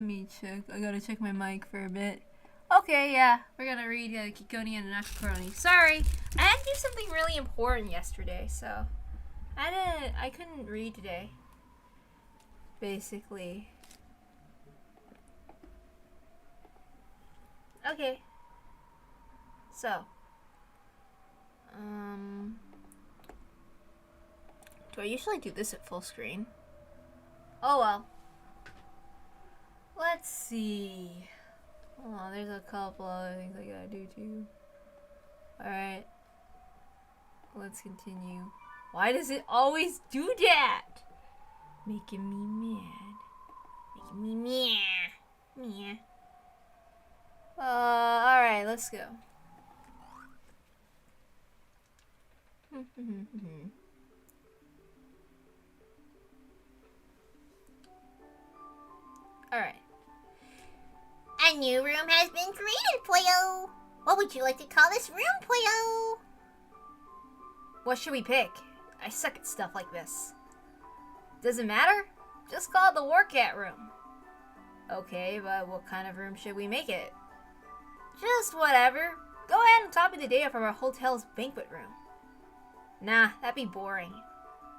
Let me check. I gotta check my mic for a bit. Okay, yeah. We're gonna read CICONIA and NAKU KORO. Sorry, I had to do something really important yesterday, so I couldn't read today. Basically. Okay. So. Do I usually do this at full screen? Oh well. Let's see. Hold on, there's a couple other things I gotta do too. Alright. Let's continue. Why does it always do that? Making me mad. Making me mad. Alright, let's go. Alright. A new room has been created, Poyo. What would you like to call this room, Poyo? What should we pick? I suck at stuff like this. Doesn't matter? Just call it the War Cat room. Okay, but what kind of room should we make it? Just whatever. Go ahead and copy the data from our hotel's banquet room. Nah, that'd be boring.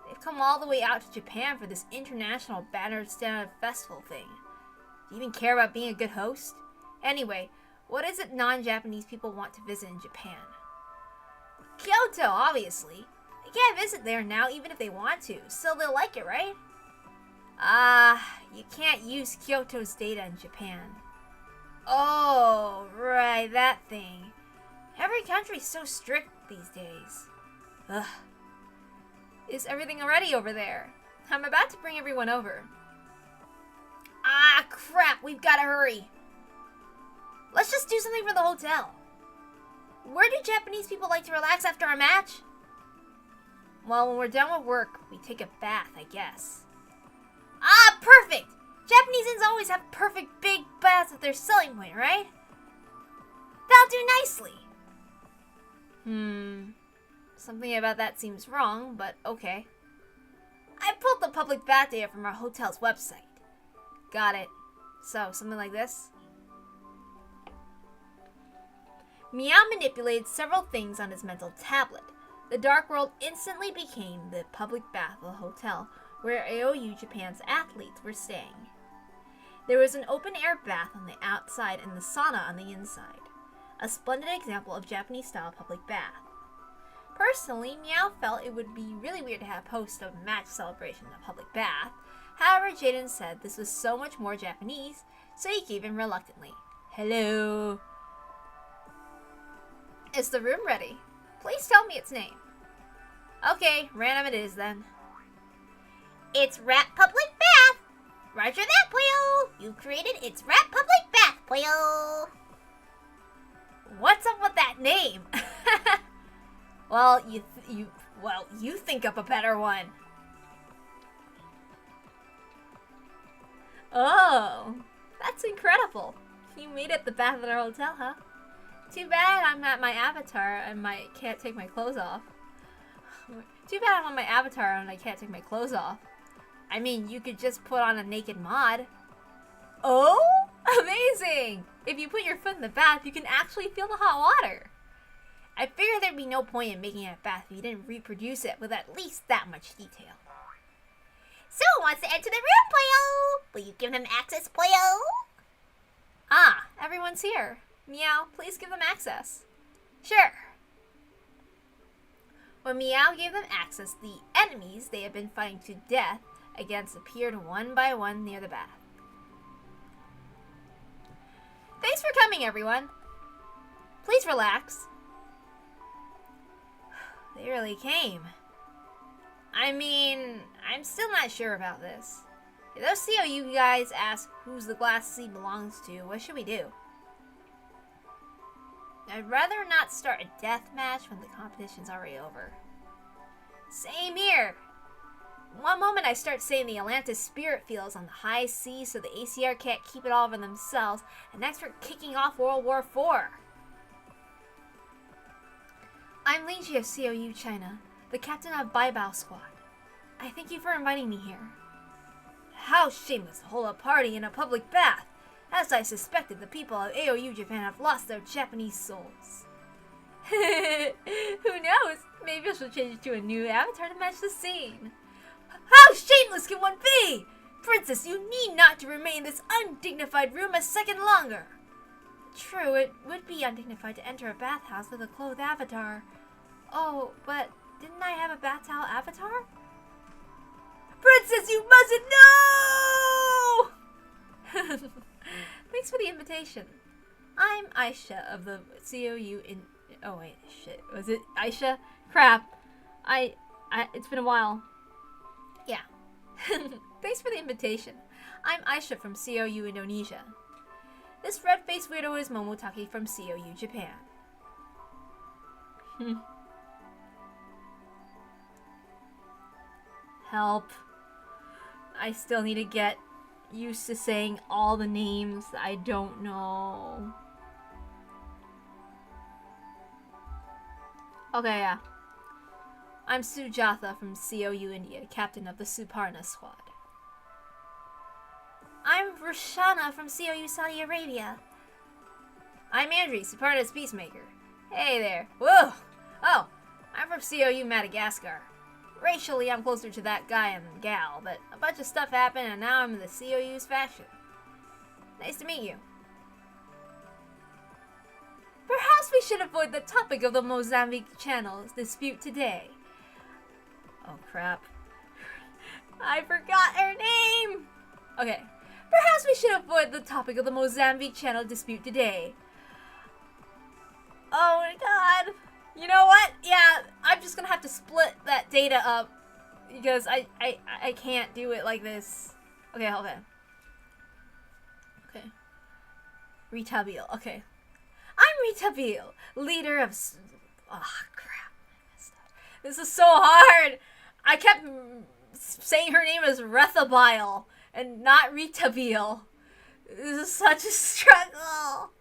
They've come all the way out to Japan for this international bannered standard festival thing. Do you even care about being a good host? Anyway, what is it non-Japanese people want to visit in Japan? Kyoto, obviously. They can't visit there now even if they want to, so they'll like it, right? You can't use Kyoto's data in Japan. Oh, right, that thing. Every country's so strict these days. Ugh. Is everything ready over there? I'm about to bring everyone over. Ah, crap, we've got to hurry. Let's just do something for the hotel. Where do Japanese people like to relax after a match? Well, when we're done with work, we take a bath, I guess. Ah, perfect! Japanese inns always have perfect big baths at their selling point, right? That'll do nicely. Something about that seems wrong, but okay. I pulled the public bath data from our hotel's website. Got it. So, something like this? Meow manipulated several things on his mental tablet. The Dark World instantly became the public bath of the hotel where AOU Japan's athletes were staying. There was an open-air bath on the outside and the sauna on the inside. A splendid example of Japanese-style public bath. Personally, Meow felt it would be really weird to have host a match celebration in a public bath. However, Jaden said this was so much more Japanese, so he gave in reluctantly. Hello. Is the room ready? Please tell me its name. Okay, random it is then. It's Rat Public Bath. Roger that, Poyo. You created It's Rat Public Bath, Poyo. What's up with that name? Well, you think up a better one. Oh, that's incredible. You made it the bath at our hotel, huh? Too bad I'm at my avatar and I can't take my clothes off. Too bad I'm on my avatar and I can't take my clothes off. I mean, you could just put on a naked mod. Oh, amazing! If you put your foot in the bath, you can actually feel the hot water. I figured there'd be no point in making a bath if you didn't reproduce it with at least that much detail. Someone wants to enter the room, Poyo. Will you give them access, Poyo? Ah, everyone's here. Meow, please give them access. Sure. When Meow gave them access, the enemies they had been fighting to death against appeared one by one near the bath. Thanks for coming, everyone. Please relax. They really came. I mean, I'm still not sure about this. If those COU guys ask whose the glass sea belongs to, what should we do? I'd rather not start a death match when the competition's already over. Same here. One moment I start saying the Atlantis spirit field is on the high sea so the ACR can't keep it all for themselves, and next we're kicking off World War IV. I'm Lingji of COU China, the captain of Baibao Squad. I thank you for inviting me here. How shameless to hold a party in a public bath. As I suspected, the people of AOU Japan have lost their Japanese souls. Who knows? Maybe I should change it to a new avatar to match the scene. How shameless can one be? Princess, you need not to remain in this undignified room a second longer. True, it would be undignified to enter a bathhouse with a clothed avatar. Oh, but didn't I have a bath towel avatar? Princess, you mustn't know! Thanks for the invitation. I'm Aisha of the COU in... Oh wait, shit. Was it Aisha? Crap. It's been a while. Yeah. Thanks for the invitation. I'm Aisha from COU Indonesia. This red-faced weirdo is Momotaki from COU Japan. Help. I still need to get used to saying all the names I don't know. Okay, yeah. I'm Sujatha from COU India, captain of the Suparna squad. I'm Roshana from COU Saudi Arabia. I'm Andrew, Suparna's peacemaker. Hey there. Whoa! Oh, I'm from COU Madagascar. Racially, I'm closer to that guy and gal, but a bunch of stuff happened and now I'm in the COU's faction. Nice to meet you. Perhaps we should avoid the topic of the Mozambique Channel's dispute today. Oh crap. I forgot her name! Okay. Perhaps we should avoid the topic of the Mozambique Channel dispute today. Oh my god. You know what? Yeah, I'm just gonna have to split that data up because I can't do it like this. Okay, hold on. Okay. Rita Beale. Okay. I'm Rita Beale, leader of... Oh, crap. This is so hard. I kept saying her name as Rethabile and not Rita Beale. This is such a struggle.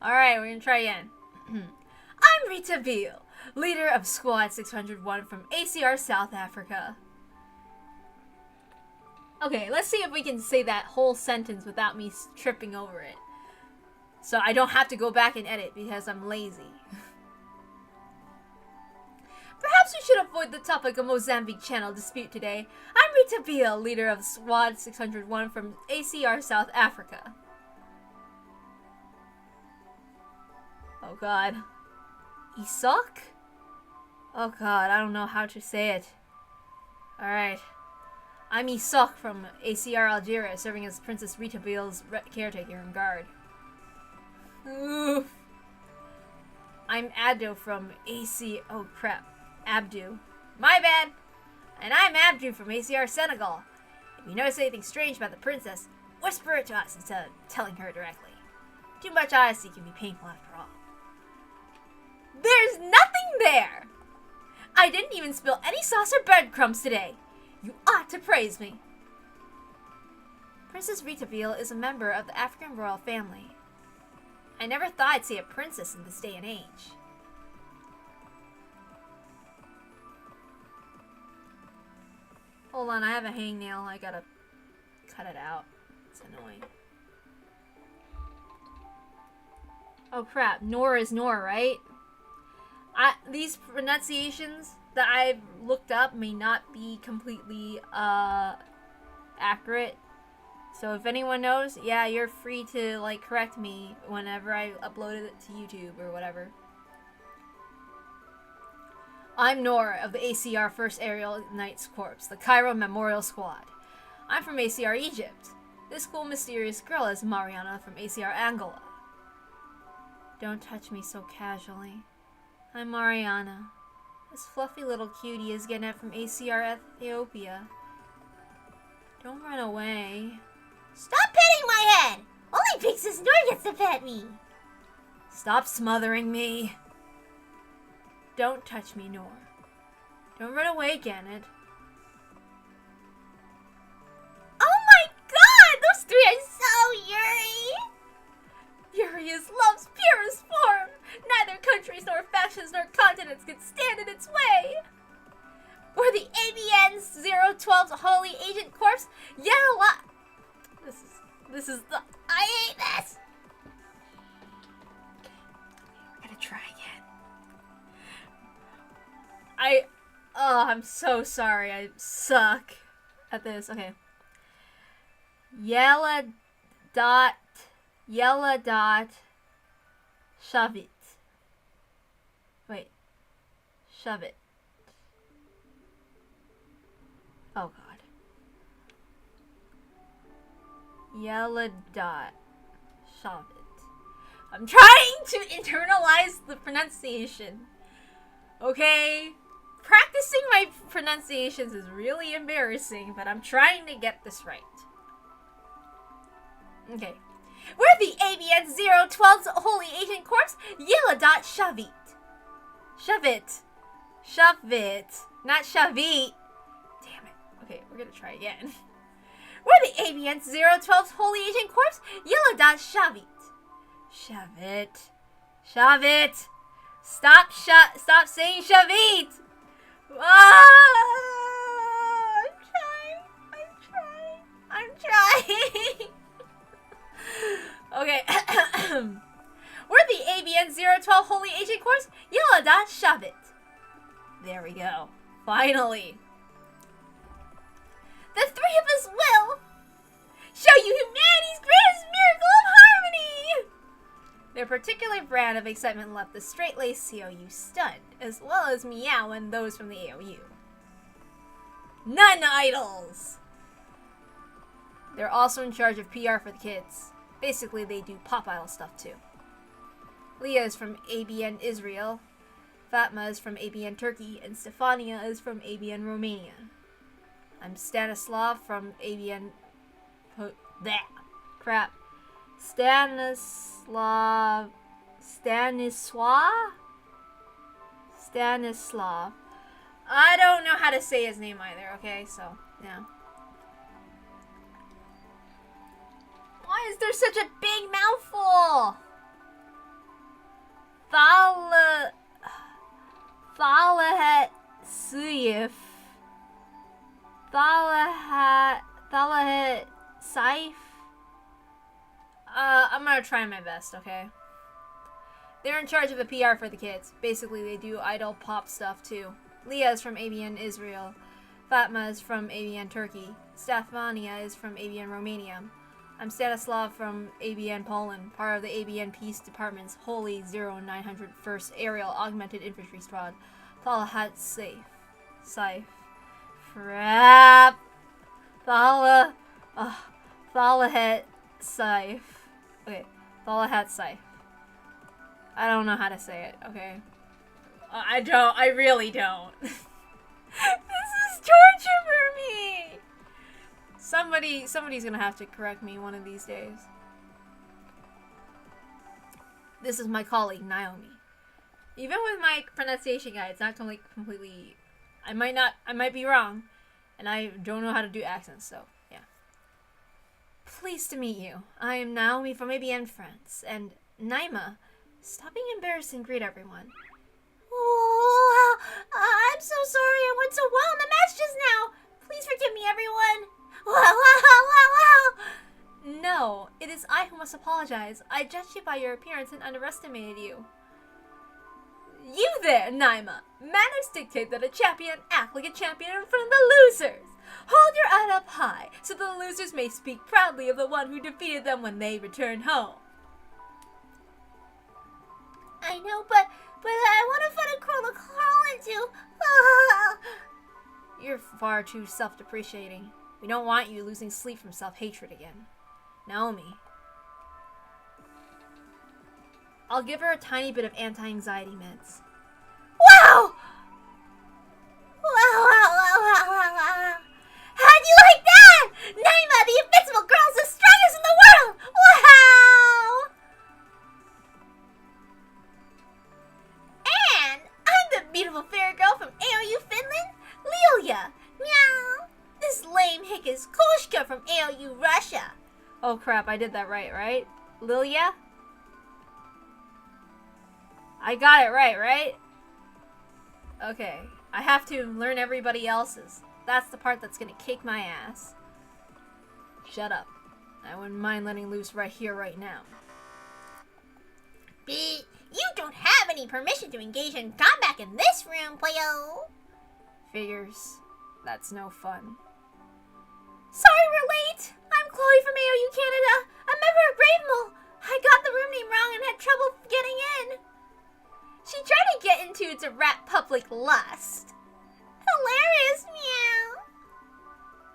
Alright, we're gonna try again. I'm Rita Beale, leader of Squad 601 from ACR South Africa. Okay, let's see if we can say that whole sentence without me tripping over it. So I don't have to go back and edit because I'm lazy. Perhaps we should avoid the topic of Mozambique Channel dispute today. I'm Rita Beale, leader of Squad 601 from ACR South Africa. Oh god. Isak? Oh god, I don't know how to say it. Alright. I'm Isak from ACR Algeria, serving as Princess Rita Beale's caretaker and guard. Oof. I'm Abdo from AC... Oh crap. Abdu. My bad! And I'm Abdu from ACR Senegal. If you notice anything strange about the princess, whisper it to us instead of telling her directly. Too much honesty can be painful after all. There's nothing there! I didn't even spill any sauce or breadcrumbs today. You ought to praise me. Princess Rita Beale is a member of the African royal family. I never thought I'd see a princess in this day and age. Hold on, I have a hangnail. I gotta cut it out. It's annoying. Oh crap, Nor is Nor, right? These pronunciations that I've looked up may not be completely accurate. So if anyone knows, yeah, you're free to like correct me whenever I upload it to YouTube or whatever. I'm Nor of the ACR 1st Aerial Knights Corps, the Cairo Memorial Squad. I'm from ACR Egypt. This cool mysterious girl is Mariana from ACR Angola. Don't touch me so casually. I'm Mariana. This fluffy little cutie is Genet from ACR Ethiopia. Don't run away. Stop petting my head! Only Princess Nor gets to pet me. Stop smothering me. Don't touch me, Nor. Don't run away, Genet. Oh my god! Those three are so Yuri! Yuri is love's purest form! Neither countries nor factions nor continents can stand in its way! We're the ABN 012's Holy Agent Corps, yet a lot... This is the... I hate this! I'm so sorry. I suck at this. Okay. Yella dot shove it. Wait. Shove it. Oh god. Yella dot shove it. I'm trying to internalize the pronunciation. Okay? Practicing my pronunciations is really embarrassing, but I'm trying to get this right. Okay. We're the ABN 012's Holy Agent Corps, Yella dot shove it. Shove it. Shove it. Not shove it. Damn it. Okay, we're gonna try again. We're the ABN 012's Holy Agent Corps, Yella dot shove it. Shove it. Shove it. Stop saying shove it. Ah, I'm trying. Okay. We're the ABN 012 Holy Agent Corps, Yella dot shove it. There we go. Finally. The three of us will show you humanity's greatest miracle of harmony! Their particular brand of excitement left the straight-laced COU stunned, as well as Meow and those from the AOU. None idols! They're also in charge of PR for the kids. Basically, they do pop idol stuff too. Leah is from ABN Israel, Fatma is from ABN Turkey, and Stefania is from ABN Romania. I'm Stanislav from ABN... Crap. Stanislav. I don't know how to say his name either, okay? So, yeah. Why is there such a big mouthful? Thalahat Suyif. Thalahat Saif. I'm gonna try my best, okay? They're in charge of the PR for the kids. Basically, they do idol pop stuff too. Leah is from ABN Israel. Fatma is from ABN Turkey. Stefania is from ABN Romania. I'm Stanislav from ABN Poland, part of the ABN Peace Department's Holy 0900 1st Aerial Augmented Infantry Squad. Thalahat Saif. Crap. Thalahat Saif. Okay, Thalahat Saif. I don't know how to say it, okay? I really don't. This is torture for me! Somebody's gonna have to correct me one of these days. This is my colleague, Naomi. Even with my pronunciation guide, it's not completely... I might be wrong, and I don't know how to do accents, so, yeah. Pleased to meet you. I am Naomi from ABN France, and Naima, stop being embarrassed and greet everyone. Oh, I'm so sorry. I went so well in the match just now. Please forgive me, everyone. Wow. No, it is I who must apologize. I judged you by your appearance and underestimated you. You there, Naima. Manners dictate that a champion act like a champion in front of the losers. Hold your head up high, so the losers may speak proudly of the one who defeated them when they return home. I know, but I want to find a girl to crawl into. You're far too self-depreciating. We don't want you losing sleep from self-hatred again. Naomi. I'll give her a tiny bit of anti-anxiety meds. Wow! How'd you like that? Naima, the invincible girl's the strongest in the world! Wow! And I'm the beautiful fairy girl from AOU Finland, Lilia. Meow. This lame hick is Koshka from AOU Russia. Oh crap, I did that right? Lilia? I got it right? Okay. I have to learn everybody else's. That's the part that's gonna kick my ass. Shut up. I wouldn't mind letting loose right here, right now. You don't have any permission to engage in combat in this room, Playo. figures. That's no fun. Sorry we're late. I'm Chloe from AOU Canada, a member of Bravemole. I got the room name wrong and had trouble getting in. She tried to get into to rap public lust. Hilarious, meow.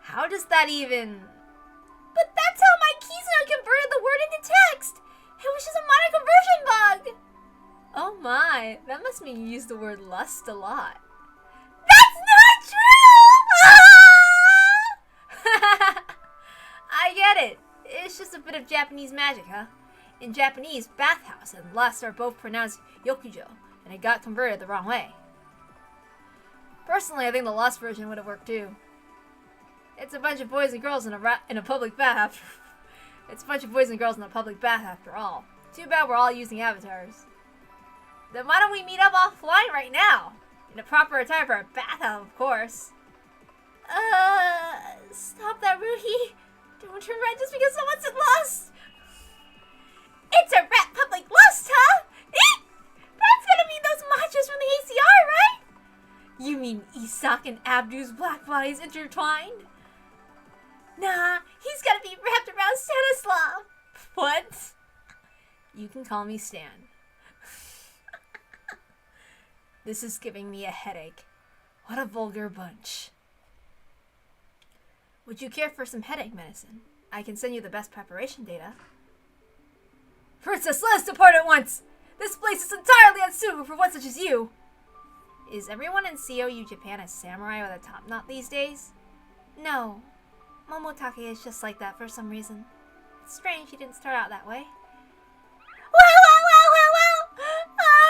How does that even... But that's how my Kizuna converted the word into text. It was just a minor conversion bug. Oh my, that must mean you use the word lust a lot. That's not true! I get it. It's just a bit of Japanese magic, huh? In Japanese, bathhouse and lust are both pronounced yokujo, and it got converted the wrong way. Personally, I think the lust version would have worked too. It's a bunch of boys and girls in a public bath. It's a bunch of boys and girls in a public bath after all. Too bad we're all using avatars. Then why don't we meet up offline right now? In a proper attire for a bathhouse, of course. Stop that, Rudy. Don't turn red just because someone said lust. It's a rat public lust, huh? Eek! That's gonna mean those machos from the ACR, right? You mean Isak and Abdu's black bodies intertwined? Nah, he's gotta be wrapped around Stanislav. What? You can call me Stan. This is giving me a headache. What a vulgar bunch. Would you care for some headache medicine? I can send you the best preparation data. Princess, let us depart at once! This place is entirely unsuitable for one such as you! Is everyone in COU Japan a samurai with a top knot these days? No. Momotake is just like that for some reason. It's strange he didn't start out that way. Wow!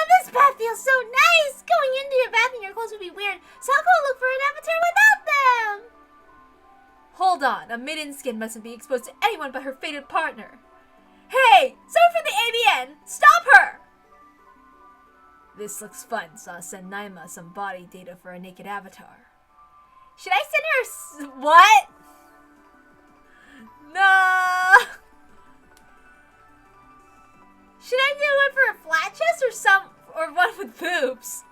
This bath feels so nice! Going into your bath in your clothes would be weird, so I'll go look for an avatar without them! Hold on, a maiden skin mustn't be exposed to anyone but her fated partner. Hey! Someone from the ABN! Stop her! This looks fun, so I'll send Naima some body data for a naked avatar. Should I send her what? No! Should I do one for a flat chest or one with boobs?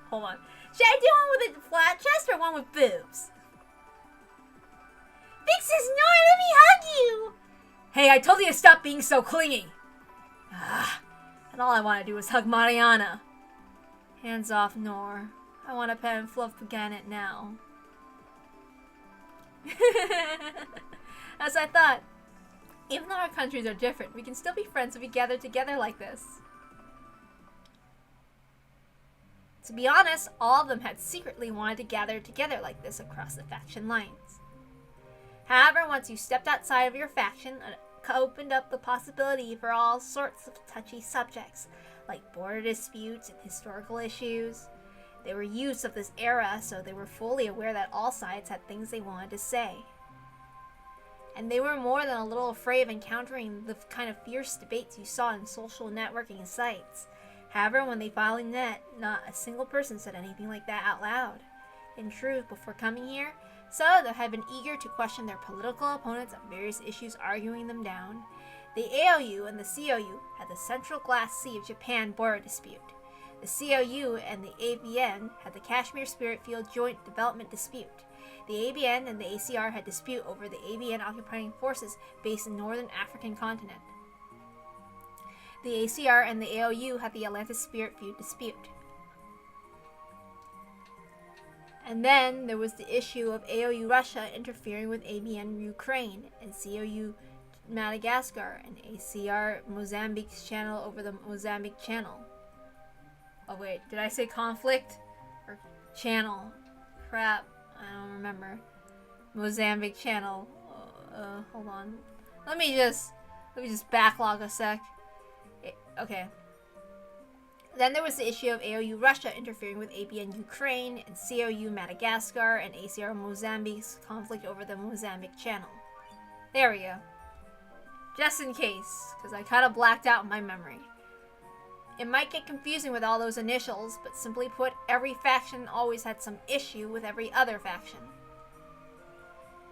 Hold on. Should I do one with a flat chest or one with boobs? Vixis, Nora, let me hug you! Hey, I told you to stop being so clingy! And all I want to do is hug Mariana. Hands off, Nor. I want to pet and fluff Ganet now. As I thought, even though our countries are different, we can still be friends if we gather together like this. To be honest, all of them had secretly wanted to gather together like this across the faction lines. However, once you stepped outside of your faction, it opened up the possibility for all sorts of touchy subjects, like border disputes and historical issues. They were youths of this era, so they were fully aware that all sides had things they wanted to say. And they were more than a little afraid of encountering the kind of fierce debates you saw in social networking sites. However, when they finally met, not a single person said anything like that out loud. In truth, before coming here, some of them had been eager to question their political opponents on various issues, arguing them down. The AOU and the COU had the Central Glass Sea of Japan border dispute. The COU and the ABN had the Kashmir Spirit Field joint development dispute. The ABN and the ACR had dispute over the ABN occupying forces based in northern African continent. The ACR and the AOU had the Atlantis Spirit Feud dispute. And then there was the issue of AOU Russia interfering with ABN Ukraine and COU Madagascar and ACR Mozambique's channel over the Mozambique channel. Oh wait, did I say conflict? Or channel? Crap, I don't remember. Mozambique channel. Hold on. Let me just backlog a sec. Okay. Then there was the issue of AOU Russia interfering with ABN Ukraine and COU Madagascar and ACR Mozambique's conflict over the Mozambique channel. There we go. Just in case, because I kind of blacked out my memory. It might get confusing with all those initials, but simply put, every faction always had some issue with every other faction.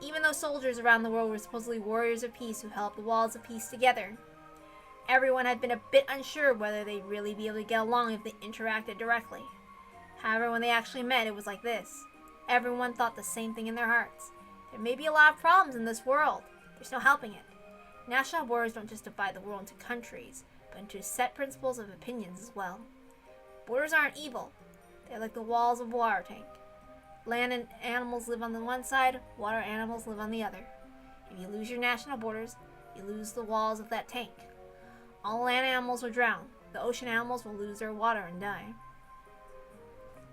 Even though soldiers around the world were supposedly warriors of peace who held the walls of peace together, everyone had been a bit unsure whether they'd really be able to get along if they interacted directly. However, when they actually met, it was like this. everyone thought the same thing in their hearts. There may be a lot of problems in this world. There's no helping it. National borders don't just divide the world into countries, but into set principles of opinions as well. Borders aren't evil. They're like the walls of a water tank. Land and animals live on the one side, water animals live on the other. If you lose your national borders, you lose the walls of that tank. All land animals will drown. The ocean animals will lose their water and die.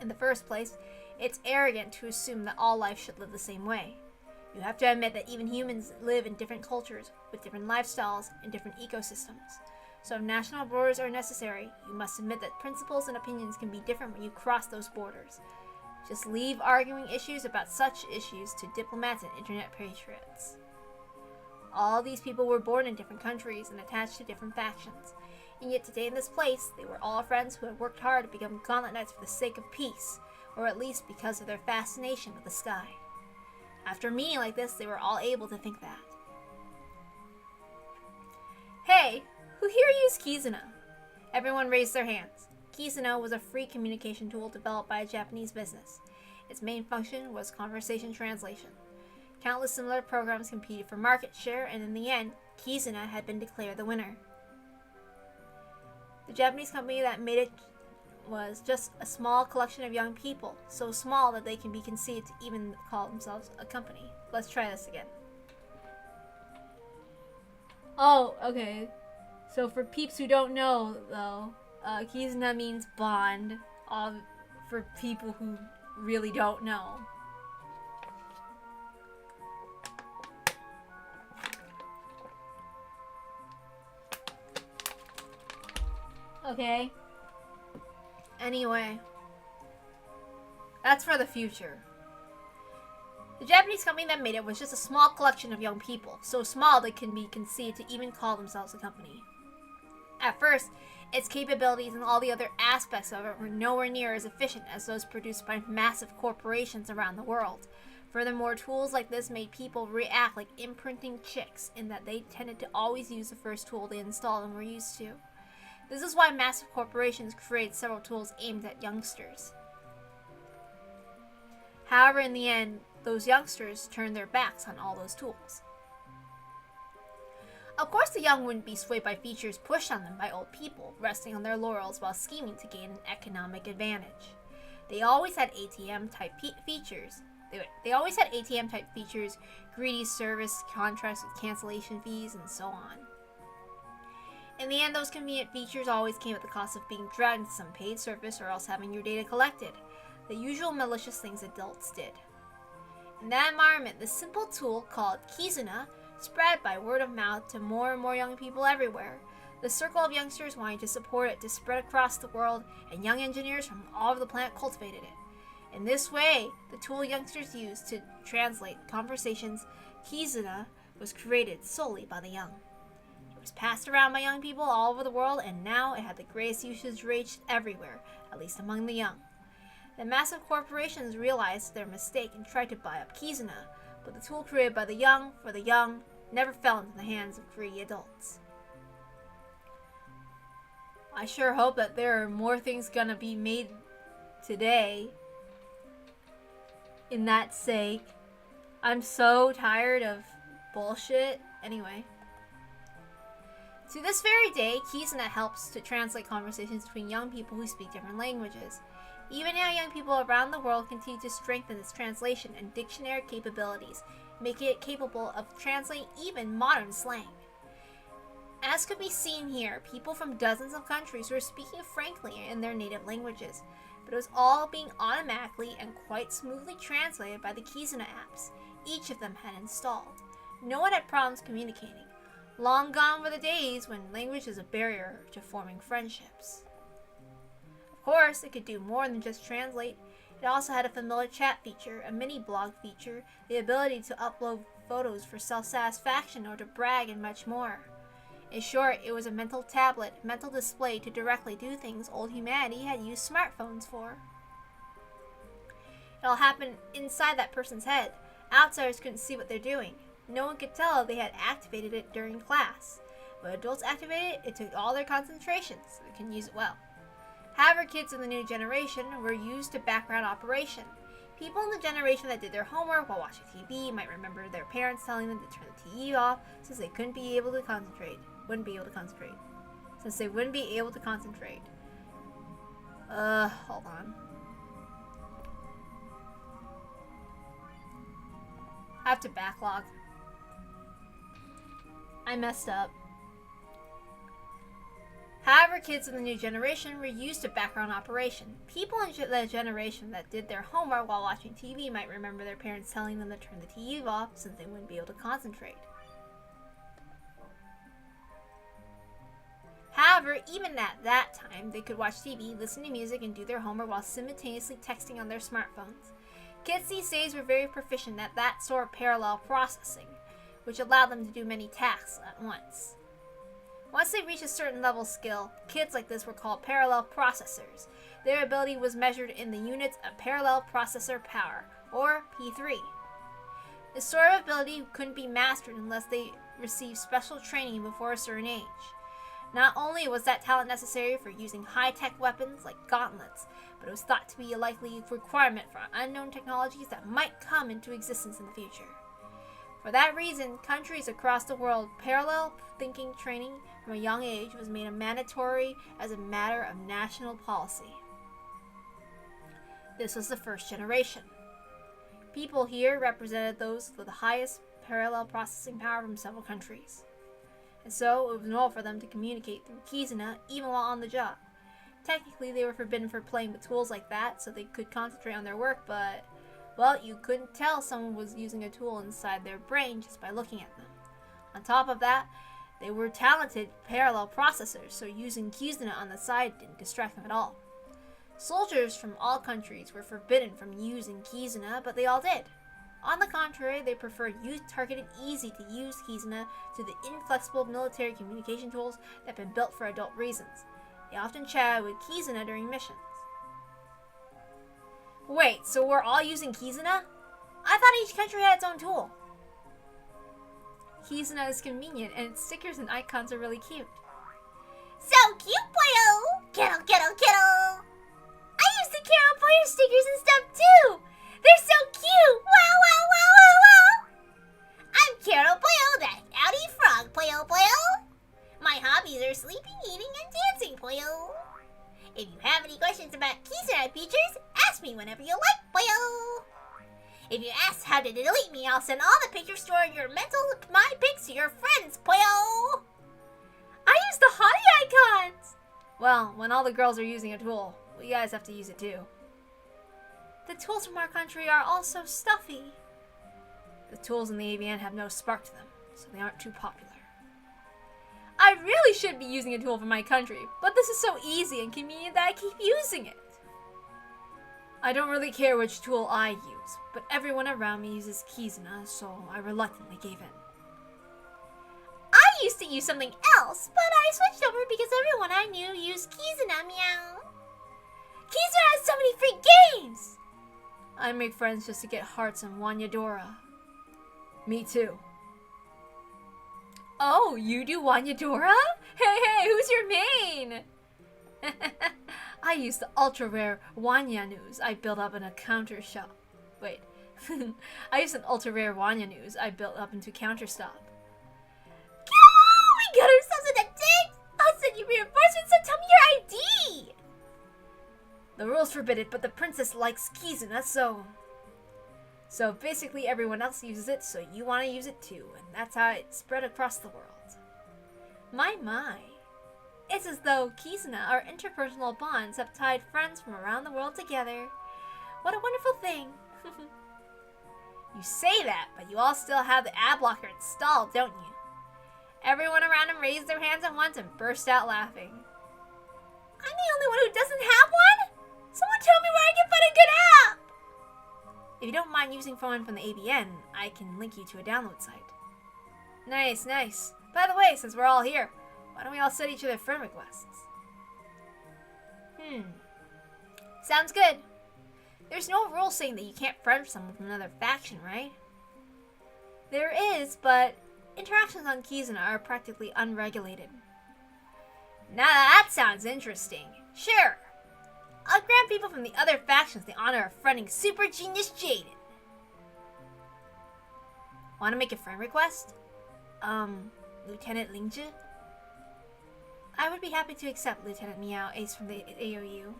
In the first place, it's arrogant to assume that all life should live the same way. You have to admit that even humans live in different cultures, with different lifestyles and different ecosystems. So if national borders are necessary, you must admit that principles and opinions can be different when you cross those borders. Just leave arguing issues about such issues to diplomats and internet patriots. All these people were born in different countries and attached to different factions. And yet today in this place, they were all friends who had worked hard to become gauntlet knights for the sake of peace, or at least because of their fascination with the sky. After a meeting like this, they were all able to think that. Hey, who here used Kizuna? Everyone raised their hands. Kizuna was a free communication tool developed by a Japanese business. Its main function was conversation translation. Countless similar programs competed for market share, and in the end, Kizuna had been declared the winner. The Japanese company that made it was just a small collection of young people, so small that they can be conceived to even call themselves a company. Let's try this again. Oh, okay. So for peeps who don't know, though, Kizuna means bond, for people who really don't know. Okay. Anyway, that's for the future. The Japanese company that made it was just a small collection of young people, so small they can be conceived to even call themselves a company. At first, its capabilities and all the other aspects of it were nowhere near as efficient as those produced by massive corporations around the world. Furthermore, tools like this made people react like imprinting chicks in that they tended to always use the first tool they installed and were used to. This is why massive corporations create several tools aimed at youngsters. However, in the end, those youngsters turned their backs on all those tools. Of course, the young wouldn't be swayed by features pushed on them by old people, resting on their laurels while scheming to gain an economic advantage. They always had ATM-type features. They always had ATM-type features, greedy service contracts with cancellation fees, and so on. In the end, those convenient features always came at the cost of being dragged into some paid service or else having your data collected. The usual malicious things adults did. In that environment, the simple tool called Kizuna spread by word of mouth to more and more young people everywhere. The circle of youngsters wanting to support it to spread across the world, and young engineers from all over the planet cultivated it. In this way, the tool youngsters used to translate conversations, Kizuna, was created solely by the young. It was passed around by young people all over the world, and now it had the greatest usage rates everywhere, at least among the young. The massive corporations realized their mistake and tried to buy up Kizuna, but the tool created by the young, for the young, never fell into the hands of greedy adults. I sure hope that there are more things gonna be made today in that sake. I'm so tired of bullshit. Anyway. To this very day, Kizuna helps to translate conversations between young people who speak different languages. Even now, young people around the world continue to strengthen its translation and dictionary capabilities, making it capable of translating even modern slang. As could be seen here, people from dozens of countries were speaking frankly in their native languages, but it was all being automatically and quite smoothly translated by the Kizuna apps each of them had installed. No one had problems communicating. Long gone were the days when language was a barrier to forming friendships. Of course, it could do more than just translate. It also had a familiar chat feature, a mini blog feature, the ability to upload photos for self-satisfaction or to brag, and much more. In short, it was a mental tablet, mental display to directly do things old humanity had used smartphones for. It all happened inside that person's head. Outsiders couldn't see what they're doing. No one could tell they had activated it during class. When adults activated it, it took all their concentration, so they can use it well. However, kids in the new generation were used to background operation. People in the generation that did their homework while watching TV might remember their parents telling them to turn the TV off since they wouldn't be able to concentrate. Hold on. I have to backlog. I messed up. However, kids of the new generation were used to background operation. People in the generation that did their homework while watching TV might remember their parents telling them to turn the TV off since they wouldn't be able to concentrate. However, even at that time, they could watch TV, listen to music, and do their homework while simultaneously texting on their smartphones. Kids these days were very proficient at that sort of parallel processing, which allowed them to do many tasks at once. Once they reached a certain level of skill, kids like this were called parallel processors. Their ability was measured in the units of parallel processor power, or P3. This sort of ability couldn't be mastered unless they received special training before a certain age. Not only was that talent necessary for using high-tech weapons like gauntlets, but it was thought to be a likely requirement for unknown technologies that might come into existence in the future. For that reason, countries across the world, parallel thinking training from a young age was made mandatory as a matter of national policy. This was the first generation. People here represented those with the highest parallel processing power from several countries. And so, it was normal for them to communicate through Kizuna even while on the job. Technically, they were forbidden for playing with tools like that, so they could concentrate on their work, but, well, you couldn't tell someone was using a tool inside their brain just by looking at them. On top of that, they were talented parallel processors, so using Kizuna on the side didn't distract them at all. Soldiers from all countries were forbidden from using Kizuna, but they all did. On the contrary, they preferred youth-targeted, easy-to-use Kizuna to the inflexible military communication tools that had been built for adult reasons. They often chatted with Kizuna during missions. Wait, so we're all using Kizuna? I thought each country had its own tool. Kizuna is convenient, and its stickers and icons are really cute. So cute, boyo! Kettle, kettle, kettle! I use the Carol Boyer stickers and stuff too! They're so cute! Wow, wow, wow, wow, wow! I'm Carol Boyo, that outie frog, Boyo Boyo! My hobbies are sleeping, eating, and dancing, Boyo! If you have any questions about Kizuna features, ask me whenever you like, Boyo! If you ask how to delete me, I'll send all the pictures to your mental my pics to your friends, Boyo! I use the hottie icons! Well, when all the girls are using a tool, we guys have to use it too. The tools from our country are all so stuffy. The tools in the AVN have no spark to them, so they aren't too popular. I really should be using a tool from my country, but this is so easy and convenient that I keep using it. I don't really care which tool I use, but everyone around me uses Kizuna, so I reluctantly gave in. I used to use something else, but I switched over because everyone I knew used Kizuna, meow. Kizuna has so many free games! I make friends just to get hearts on Wanyadora. Me too. Oh, you do Wanyadora? Hey, who's your main? I use the ultra-rare Wanya News I built up in a counter shop. Wait. I used an ultra-rare Wanya News I built up into counter stop. We got ourselves in a date! I'll send you reinforcements, so tell me your ID! The rules forbid it, but the princess likes Kizuna, so basically everyone else uses it, so you want to use it too, and that's how it spread across the world. My. It's as though Kizuna, our interpersonal bonds, have tied friends from around the world together. What a wonderful thing. You say that, but you all still have the ad blocker installed, don't you? Everyone around him raised their hands at once and burst out laughing. I'm the only one who doesn't have one? Someone tell me where I can find a good app! If you don't mind using phone from the AVN, I can link you to a download site. Nice. By the way, since we're all here, why don't we all send each other friend requests? Sounds good. There's no rule saying that you can't friend someone from another faction, right? There is, but interactions on Kizuna are practically unregulated. Now that sounds interesting. Sure. I'll grant people from the other factions the honor of fronting Super Genius Jaden. Want to make a friend request? Lieutenant Lingzhi? I would be happy to accept Lieutenant Meow, ace from the AOU.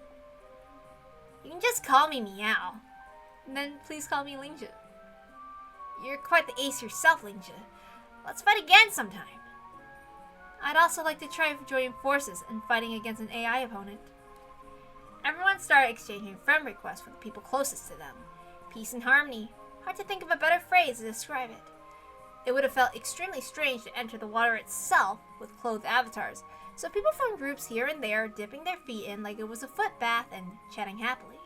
You can just call me Meow. And then please call me Lingzhi. You're quite the ace yourself, Lingzhi. Let's fight again sometime. I'd also like to try joining forces and fighting against an AI opponent. Everyone started exchanging friend requests with the people closest to them. Peace and harmony. Hard to think of a better phrase to describe it. It would have felt extremely strange to enter the water itself with clothed avatars, so people from groups here and there dipping their feet in like it was a foot bath and chatting happily.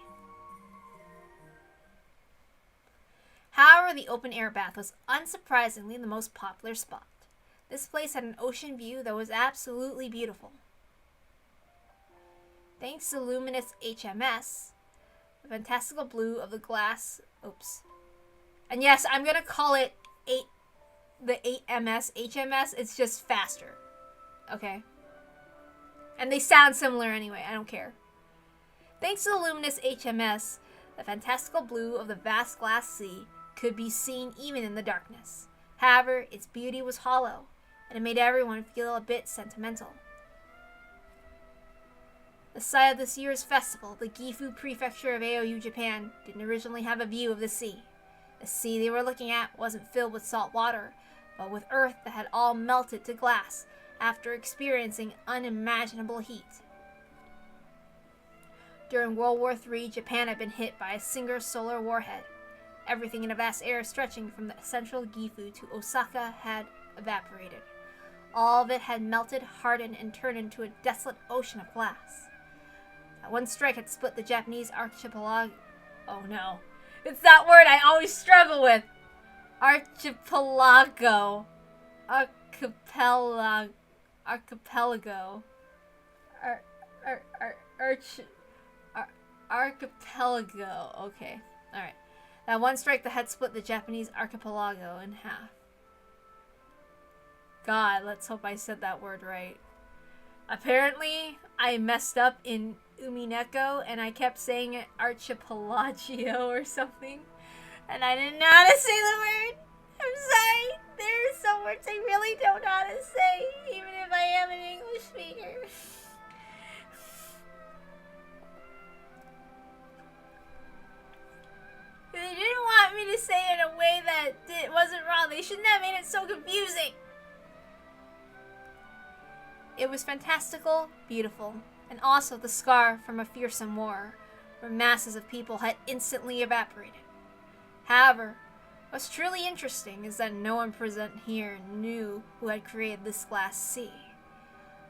However, the open-air bath was unsurprisingly the most popular spot. This place had an ocean view that was absolutely beautiful. Thanks to luminous HMS, the fantastical blue of the glass... Oops. And yes, I'm going to call it the 8MS HMS. It's just faster. Okay? And they sound similar anyway. I don't care. Thanks to the luminous HMS, the fantastical blue of the vast glass sea could be seen even in the darkness. However, its beauty was hollow, and it made everyone feel a bit sentimental. The site of this year's festival, the Gifu Prefecture of AOU Japan, didn't originally have a view of the sea. The sea they were looking at wasn't filled with salt water, but with earth that had all melted to glass after experiencing unimaginable heat. During World War III, Japan had been hit by a single solar warhead. Everything in a vast area stretching from the central Gifu to Osaka had evaporated. All of it had melted, hardened, and turned into a desolate ocean of glass. That one strike had split the Japanese archipelago. Oh no. It's that word I always struggle with. Archipelago. Archipelago. Archipelago. Okay. Alright. That one strike that had split the Japanese archipelago in half. God, let's hope I said that word right. Apparently, I messed up in Umineko and I kept saying it archipelagio or something. And I didn't know how to say the word. I'm sorry. There are some words I really don't know how to say, even if I am an English speaker. They didn't want me to say it in a way that it wasn't wrong. They shouldn't have made it so confusing. It was fantastical, beautiful, and also the scar from a fearsome war, where masses of people had instantly evaporated. However, what's truly interesting is that no one present here knew who had created this glass sea.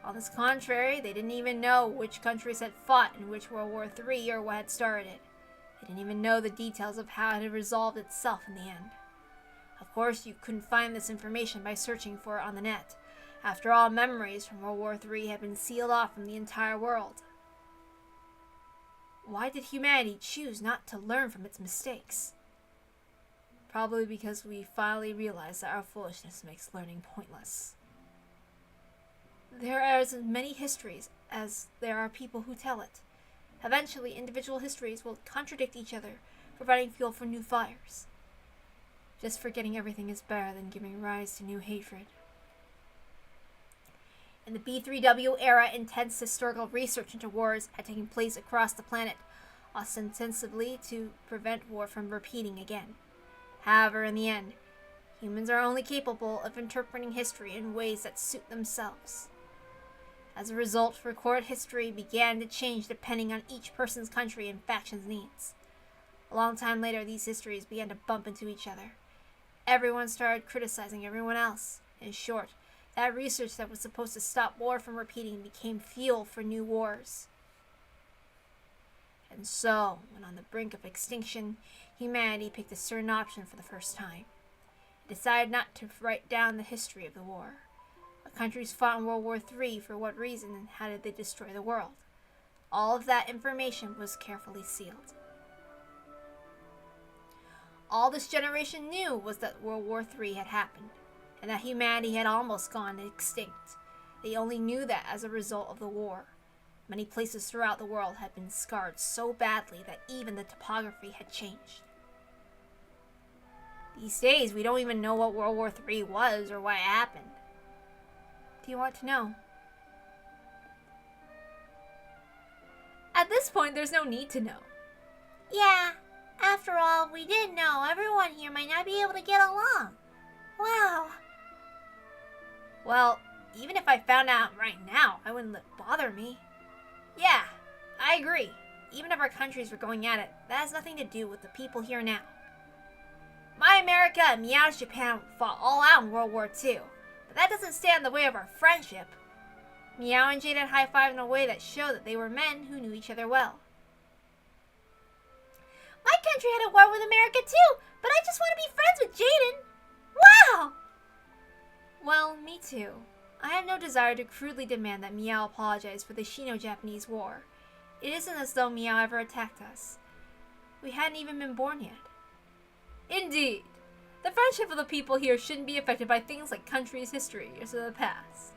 On the contrary, they didn't even know which countries had fought in which World War III or what had started it. They didn't even know the details of how it had resolved itself in the end. Of course, you couldn't find this information by searching for it on the net. After all, memories from World War III had been sealed off from the entire world. Why did humanity choose not to learn from its mistakes? Probably because we finally realized that our foolishness makes learning pointless. There are as many histories as there are people who tell it. Eventually, individual histories will contradict each other, providing fuel for new fires. Just forgetting everything is better than giving rise to new hatred. In the B3W era, intense historical research into wars had taken place across the planet, ostensibly to prevent war from repeating again. However, in the end, humans are only capable of interpreting history in ways that suit themselves. As a result, recorded history began to change depending on each person's country and faction's needs. A long time later, these histories began to bump into each other. Everyone started criticizing everyone else. In short, that research that was supposed to stop war from repeating became fuel for new wars. And so, when on the brink of extinction, humanity picked a certain option for the first time. It decided not to write down the history of the war. What countries fought in World War III, for what reason, and how did they destroy the world? All of that information was carefully sealed. All this generation knew was that World War III had happened, and that humanity had almost gone extinct. They only knew that as a result of the war. Many places throughout the world had been scarred so badly that even the topography had changed. These days, we don't even know what World War III was or why it happened. Do you want to know? At this point, there's no need to know. Yeah, after all, we didn't know. Everyone here might not be able to get along. Wow. Well, even if I found out right now, I wouldn't let it bother me. Yeah, I agree. Even if our countries were going at it, that has nothing to do with the people here now. My America and Meow's Japan fought all out in World War II, but that doesn't stand in the way of our friendship. Meow and Jaden high-fived in a way that showed that they were men who knew each other well. My country had a war with America too, but I just want to be friends with Jaden. Wow! Well, me too. I have no desire to crudely demand that Meow apologize for the Sino-Japanese War. It isn't as though Meow ever attacked us. We hadn't even been born yet. Indeed. The friendship of the people here shouldn't be affected by things like country's history or the past.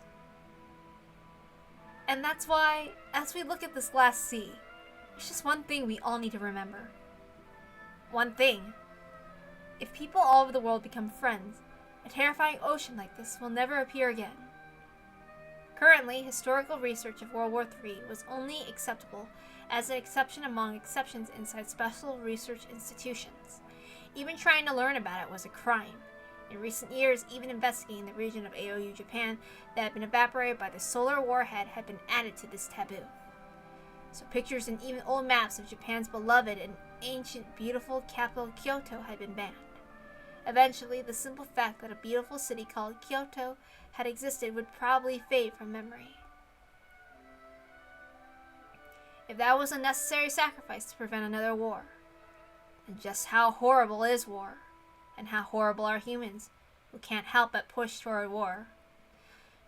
And that's why, as we look at this glass sea, there's just one thing we all need to remember. One thing. If people all over the world become friends, a terrifying ocean like this will never appear again. Currently, historical research of World War III was only acceptable as an exception among exceptions inside special research institutions. Even trying to learn about it was a crime. In recent years, even investigating the region of AOU Japan that had been evaporated by the solar warhead had been added to this taboo. So pictures and even old maps of Japan's beloved and ancient beautiful capital Kyoto had been banned. Eventually, the simple fact that a beautiful city called Kyoto had existed would probably fade from memory. If that was a necessary sacrifice to prevent another war, then just how horrible is war, and how horrible are humans who can't help but push toward war.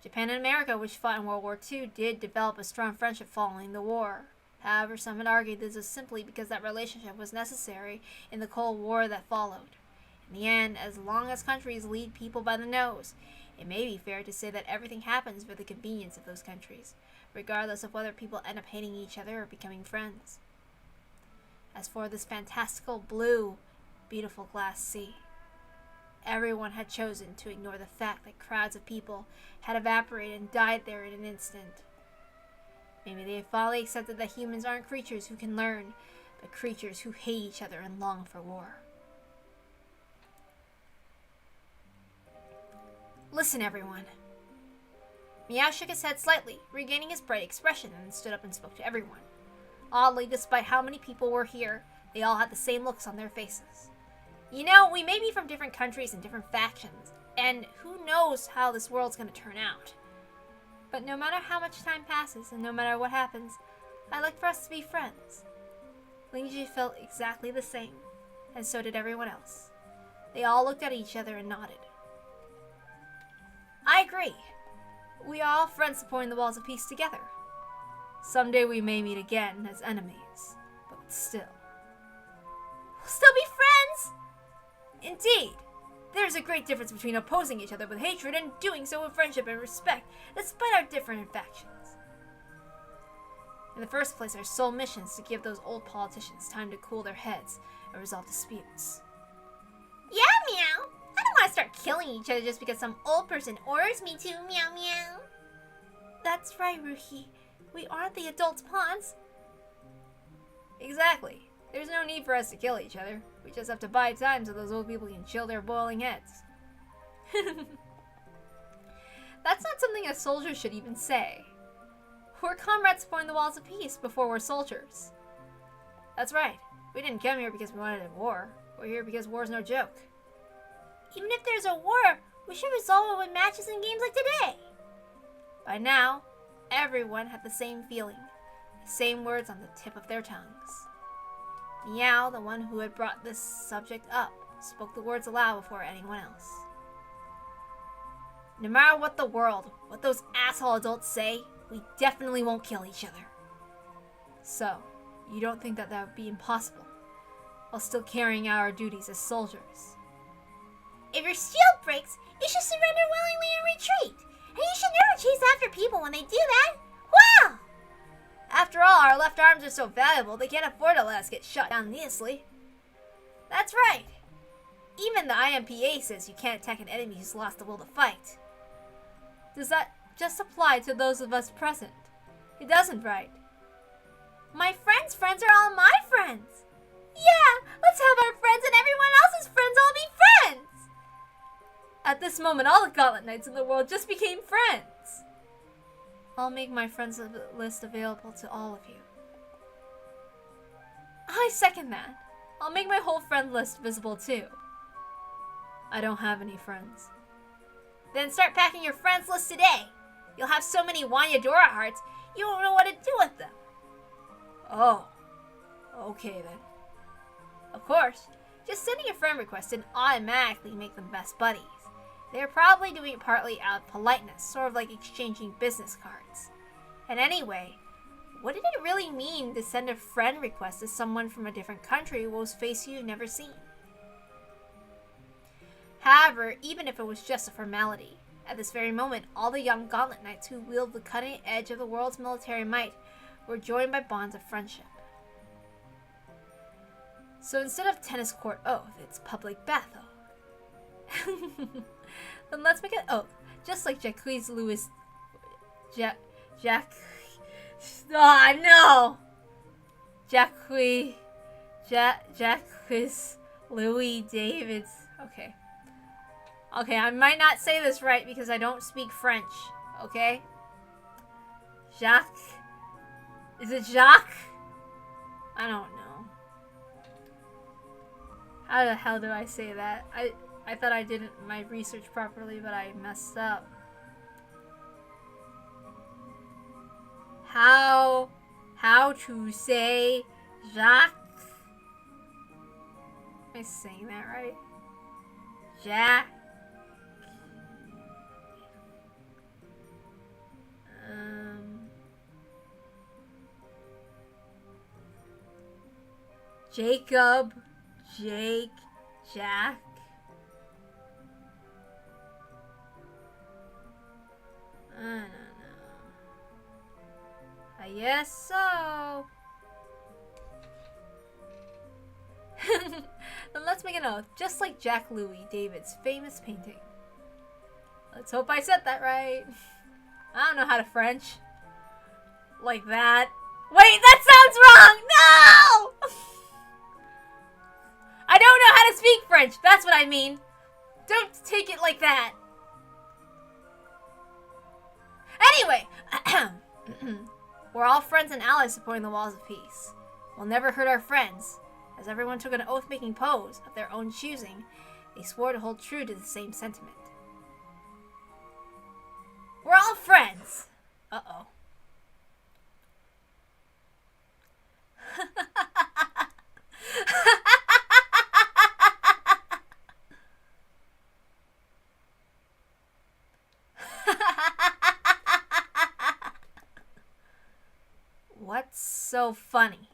Japan and America, which fought in World War II, did develop a strong friendship following the war. However, some had argued this was simply because that relationship was necessary in the Cold War that followed. In the end, as long as countries lead people by the nose, it may be fair to say that everything happens for the convenience of those countries, regardless of whether people end up hating each other or becoming friends. As for this fantastical blue, beautiful glass sea, everyone had chosen to ignore the fact that crowds of people had evaporated and died there in an instant. Maybe they finally accepted that humans aren't creatures who can learn, but creatures who hate each other and long for war. Listen, everyone. Meow shook his head slightly, regaining his bright expression, and stood up and spoke to everyone. Oddly, despite how many people were here, they all had the same looks on their faces. You know, we may be from different countries and different factions, and who knows how this world's gonna turn out. But no matter how much time passes, and no matter what happens, I'd like for us to be friends. Lingji felt exactly the same, and so did everyone else. They all looked at each other and nodded. I agree. We are all friends supporting the walls of peace together. Someday we may meet again as enemies, but still. We'll still be friends! Indeed. There's a great difference between opposing each other with hatred and doing so with friendship and respect, despite our different factions. In the first place, our sole mission is to give those old politicians time to cool their heads and resolve disputes. Yeah, Meow. I don't want to start killing each other just because some old person orders me to, meow meow. That's right, Ruhi. We aren't the adults' pawns. Exactly. There's no need for us to kill each other. We just have to buy time so those old people can chill their boiling heads. That's not something a soldier should even say. We're comrades supporting the walls of peace before we're soldiers. That's right. We didn't come here because we wanted a war. We're here because war's no joke. Even if there's a war, we should resolve it with matches and games like today. By now, everyone had the same feeling, the same words on the tip of their tongues. Meow, the one who had brought this subject up, spoke the words aloud before anyone else. No matter what the world, what those asshole adults say, we definitely won't kill each other. So, you don't think that would be impossible, while still carrying out our duties as soldiers? If your shield breaks, you should surrender willingly and retreat. And you should never chase after people when they do that. Wow! left arms are so valuable, they can't afford to let us get shot down needlessly. That's right. Even the IMPA says you can't attack an enemy who's lost the will to fight. Does that just apply to those of us present? It doesn't, right? My friends' friends are all my friends. Yeah, let's have our friends and everyone else's friends all be friends. At this moment, all the Gauntlet Knights in the world just became friends. I'll make my friends list available to all of you. I second that. I'll make my whole friend list visible too. I don't have any friends. Then start packing your friends list today. You'll have so many Wanyadora hearts, you won't know what to do with them. Oh, okay then. Of course, just sending a friend request didn't automatically make them best buddies. They're probably doing it partly out of politeness, sort of like exchanging business cards. And anyway, what did it really mean to send a friend request to someone from a different country whose face you've never seen? However, even if it was just a formality, at this very moment, all the young Gauntlet Knights who wield the cutting edge of the world's military might were joined by bonds of friendship. So instead of tennis court oath, it's public bath oath. Then let's make an oath, just like Jacques Louis... no! Jacques Louis David's... Okay, I might not say this right because I don't speak French, okay? Jacques... Is it Jacques? I don't know. How the hell do I say that? I thought I did my research properly, but I messed up. How to say Jacques? Am I saying that right? Jacques. Jacob, Jake, Jack. I don't know. I guess so. Then let's make an oath, just like Jacques Louis David's famous painting. Let's hope I said that right. I don't know how to French. Like that. Wait, that sounds wrong! No! I don't know how to speak French. That's what I mean. Don't take it like that. Anyway, we're all friends and allies supporting the walls of peace. We'll never hurt our friends. As everyone took an oath-making pose of their own choosing, they swore to hold true to the same sentiment. We're all friends. Uh-oh. What's so funny?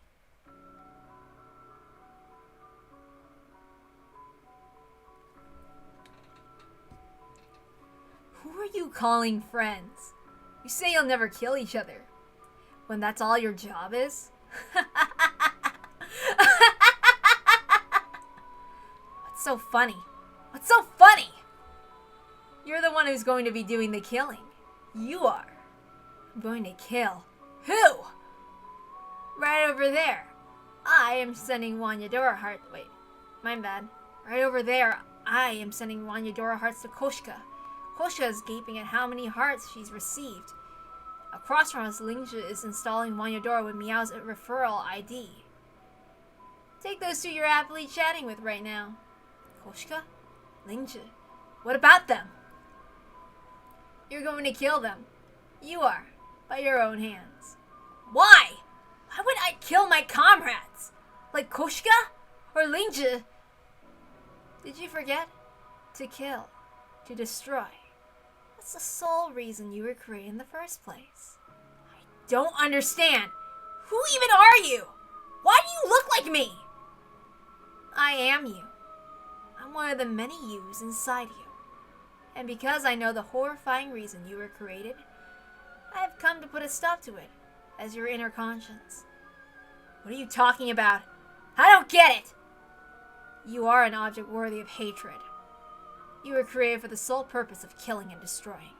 Who are you calling friends? You say you'll never kill each other. When that's all your job is? What's so funny? What's so funny? You're the one who's going to be doing the killing. You are. I'm going to kill. Who? Right over there. I am sending Wanyadora heart. Wait, my bad. Right over there, I am sending Wanyadora hearts to Koshka. Koshka is gaping at how many hearts she's received. Across from us, Lingzhi is installing Wanyadora with Meow's referral ID. Take those two you're happily chatting with right now. Koshka? Lingzhi. What about them? You're going to kill them. You are. By your own hands. Why? Why would I kill my comrades? Like Koshka? Or Lingzhi? Did you forget? To kill. To destroy. That's the sole reason you were created in the first place. I don't understand. Who even are you? Why do you look like me? I am you. I'm one of the many yous inside you. And because I know the horrifying reason you were created, I have come to put a stop to it as your inner conscience. What are you talking about? I don't get it! You are an object worthy of hatred. You were created for the sole purpose of killing and destroying.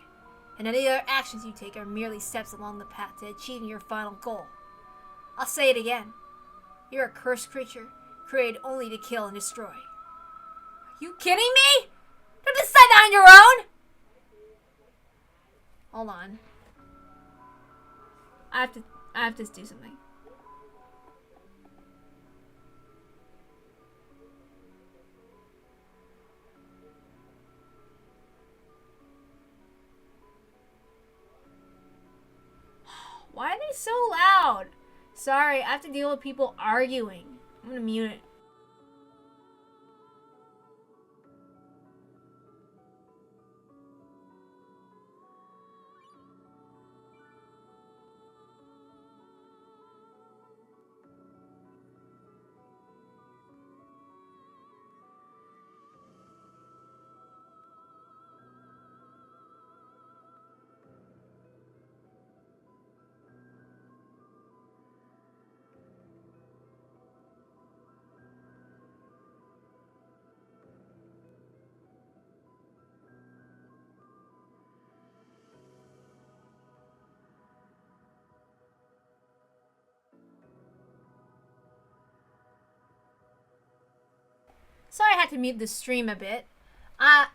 And any other actions you take are merely steps along the path to achieving your final goal. I'll say it again. You're a cursed creature, created only to kill and destroy. Are you kidding me? Don't decide that on your own! Hold on. I have to do something. Why are they so loud? Sorry, I have to deal with people arguing. I'm gonna mute it. Sorry I had to mute the stream a bit. I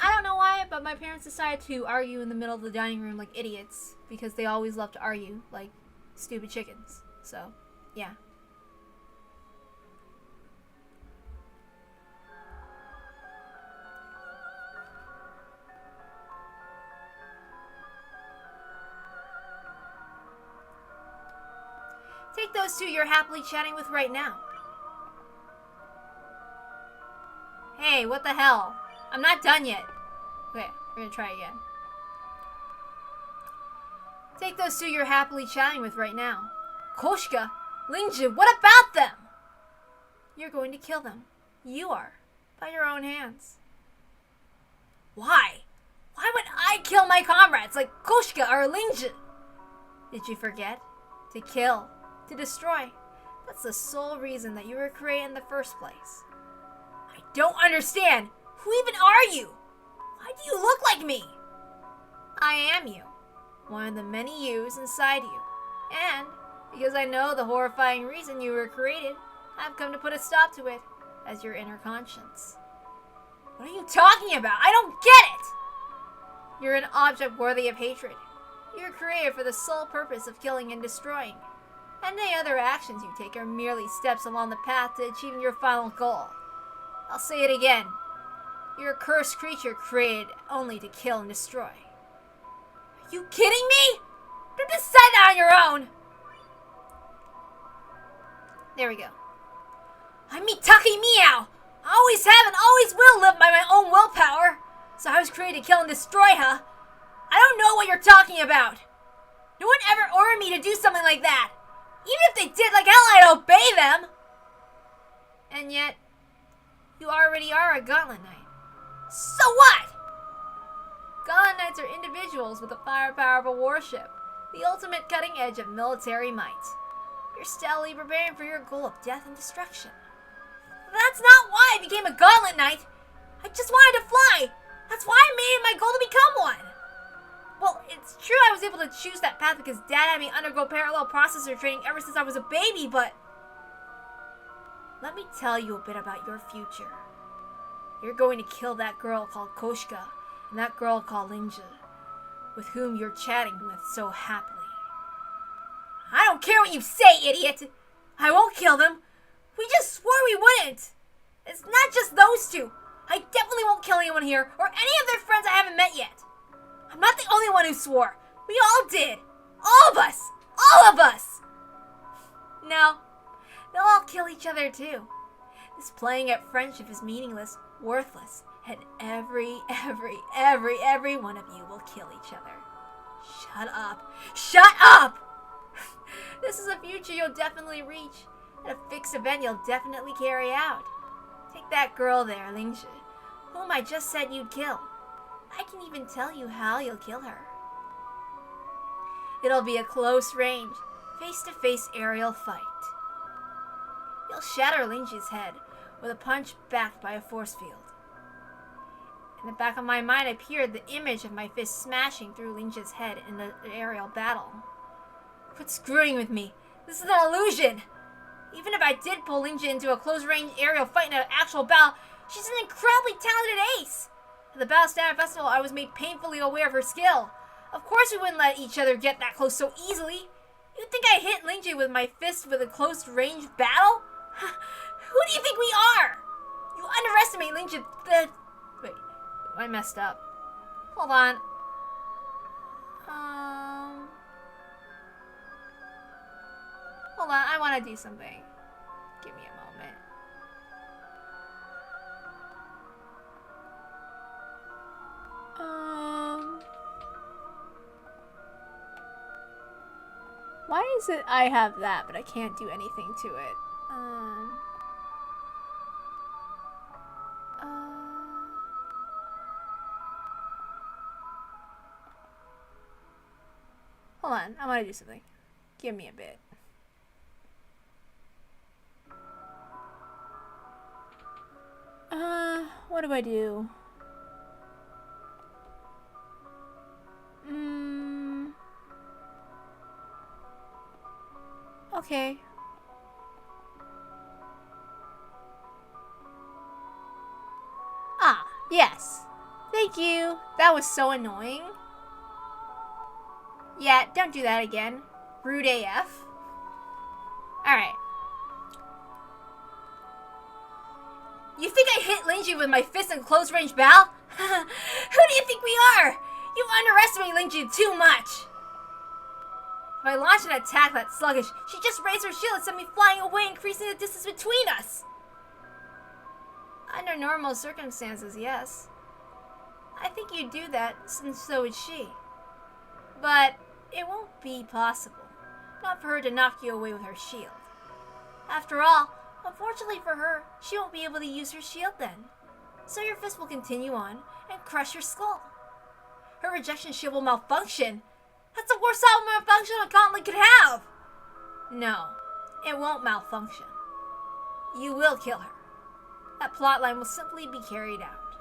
don't know why, but my parents decided to argue in the middle of the dining room like idiots because they always love to argue like stupid chickens. So, yeah. Take those two you're happily chatting with right now. Hey, what the hell? I'm not done yet. Okay, we're gonna try again. Take those two you're happily chatting with right now. Koshika, Lingju, what about them? You're going to kill them. You are. By your own hands. Why? Why would I kill my comrades like Koshika or Lingju? Did you forget? To kill. To destroy. That's the sole reason that you were created in the first place. I don't understand. Who even are you? Why do you look like me? I am you. One of the many yous inside you. And, because I know the horrifying reason you were created, I've come to put a stop to it as your inner conscience. What are you talking about? I don't get it! You're an object worthy of hatred. You're created for the sole purpose of killing and destroying. Any other actions you take are merely steps along the path to achieving your final goal. I'll say it again. You're a cursed creature created only to kill and destroy. Are you kidding me? Don't decide that on your own! There we go. I'm Mitake Meow! I always have and always will live by my own willpower. So I was created to kill and destroy her. I don't know what you're talking about. No one ever ordered me to do something like that. Even if they did, like hell I'd obey them. And yet, you already are a Gauntlet Knight. So what? Gauntlet Knights are individuals with the firepower of a warship, the ultimate cutting edge of military might. You're steadily preparing for your goal of death and destruction. That's not why I became a Gauntlet Knight. I just wanted to fly. That's why I made it my goal to become one. Well, it's true I was able to choose that path because Dad had me undergo parallel processor training ever since I was a baby, but let me tell you a bit about your future. You're going to kill that girl called Koshika and that girl called Lingju, with whom you're chatting with so happily. I don't care what you say, idiot! I won't kill them! We just swore we wouldn't! It's not just those two! I definitely won't kill anyone here, or any of their friends I haven't met yet! I'm not the only one who swore! We all did! All of us! All of us! No, they'll all kill each other too. This playing at friendship is meaningless, worthless, and every one of you will kill each other. Shut up! Shut up! This is a future you'll definitely reach, and a fixed event you'll definitely carry out. Take that girl there, Lingju, whom I just said you'd kill. I can even tell you how you'll kill her. It'll be a close range, face-to-face aerial fight. you'll shatter Linji's head with a punch backed by a force field. In the back of my mind appeared the image of my fist smashing through Linji's head in the aerial battle. Quit screwing with me. This is an illusion. Even if I did pull Linji into a close-range aerial fight in an actual battle, she's an incredibly talented ace. At the Battle Standard Festival, I was made painfully aware of her skill. Of course we wouldn't let each other get that close so easily. You think I hit Linji with my fist with a close-range battle? Who do you think we are? You underestimate Linji. Wait, I messed up. Hold on. Hold on, I want to do something. Give me a moment. Why is it I have that, but I can't do anything to it? Hold on, I want to do something. Give me a bit. What do I do? Okay. Ah, yes. Thank you. That was so annoying. Yeah, don't do that again. Rude AF. Alright. You think I hit Linji with my fist in close-range battle? Who do you think we are? You underestimate Linji too much. If I launched an attack that sluggish, she just raised her shield and sent me flying away, increasing the distance between us. Under normal circumstances, yes. I think you'd do that, and so would she. But it won't be possible. Not for her to knock you away with her shield. After all, unfortunately for her, she won't be able to use her shield then. So your fist will continue on and crush your skull. Her rejection shield will malfunction. That's the worst malfunction a gauntlet could have. No, it won't malfunction. You will kill her. That plotline will simply be carried out.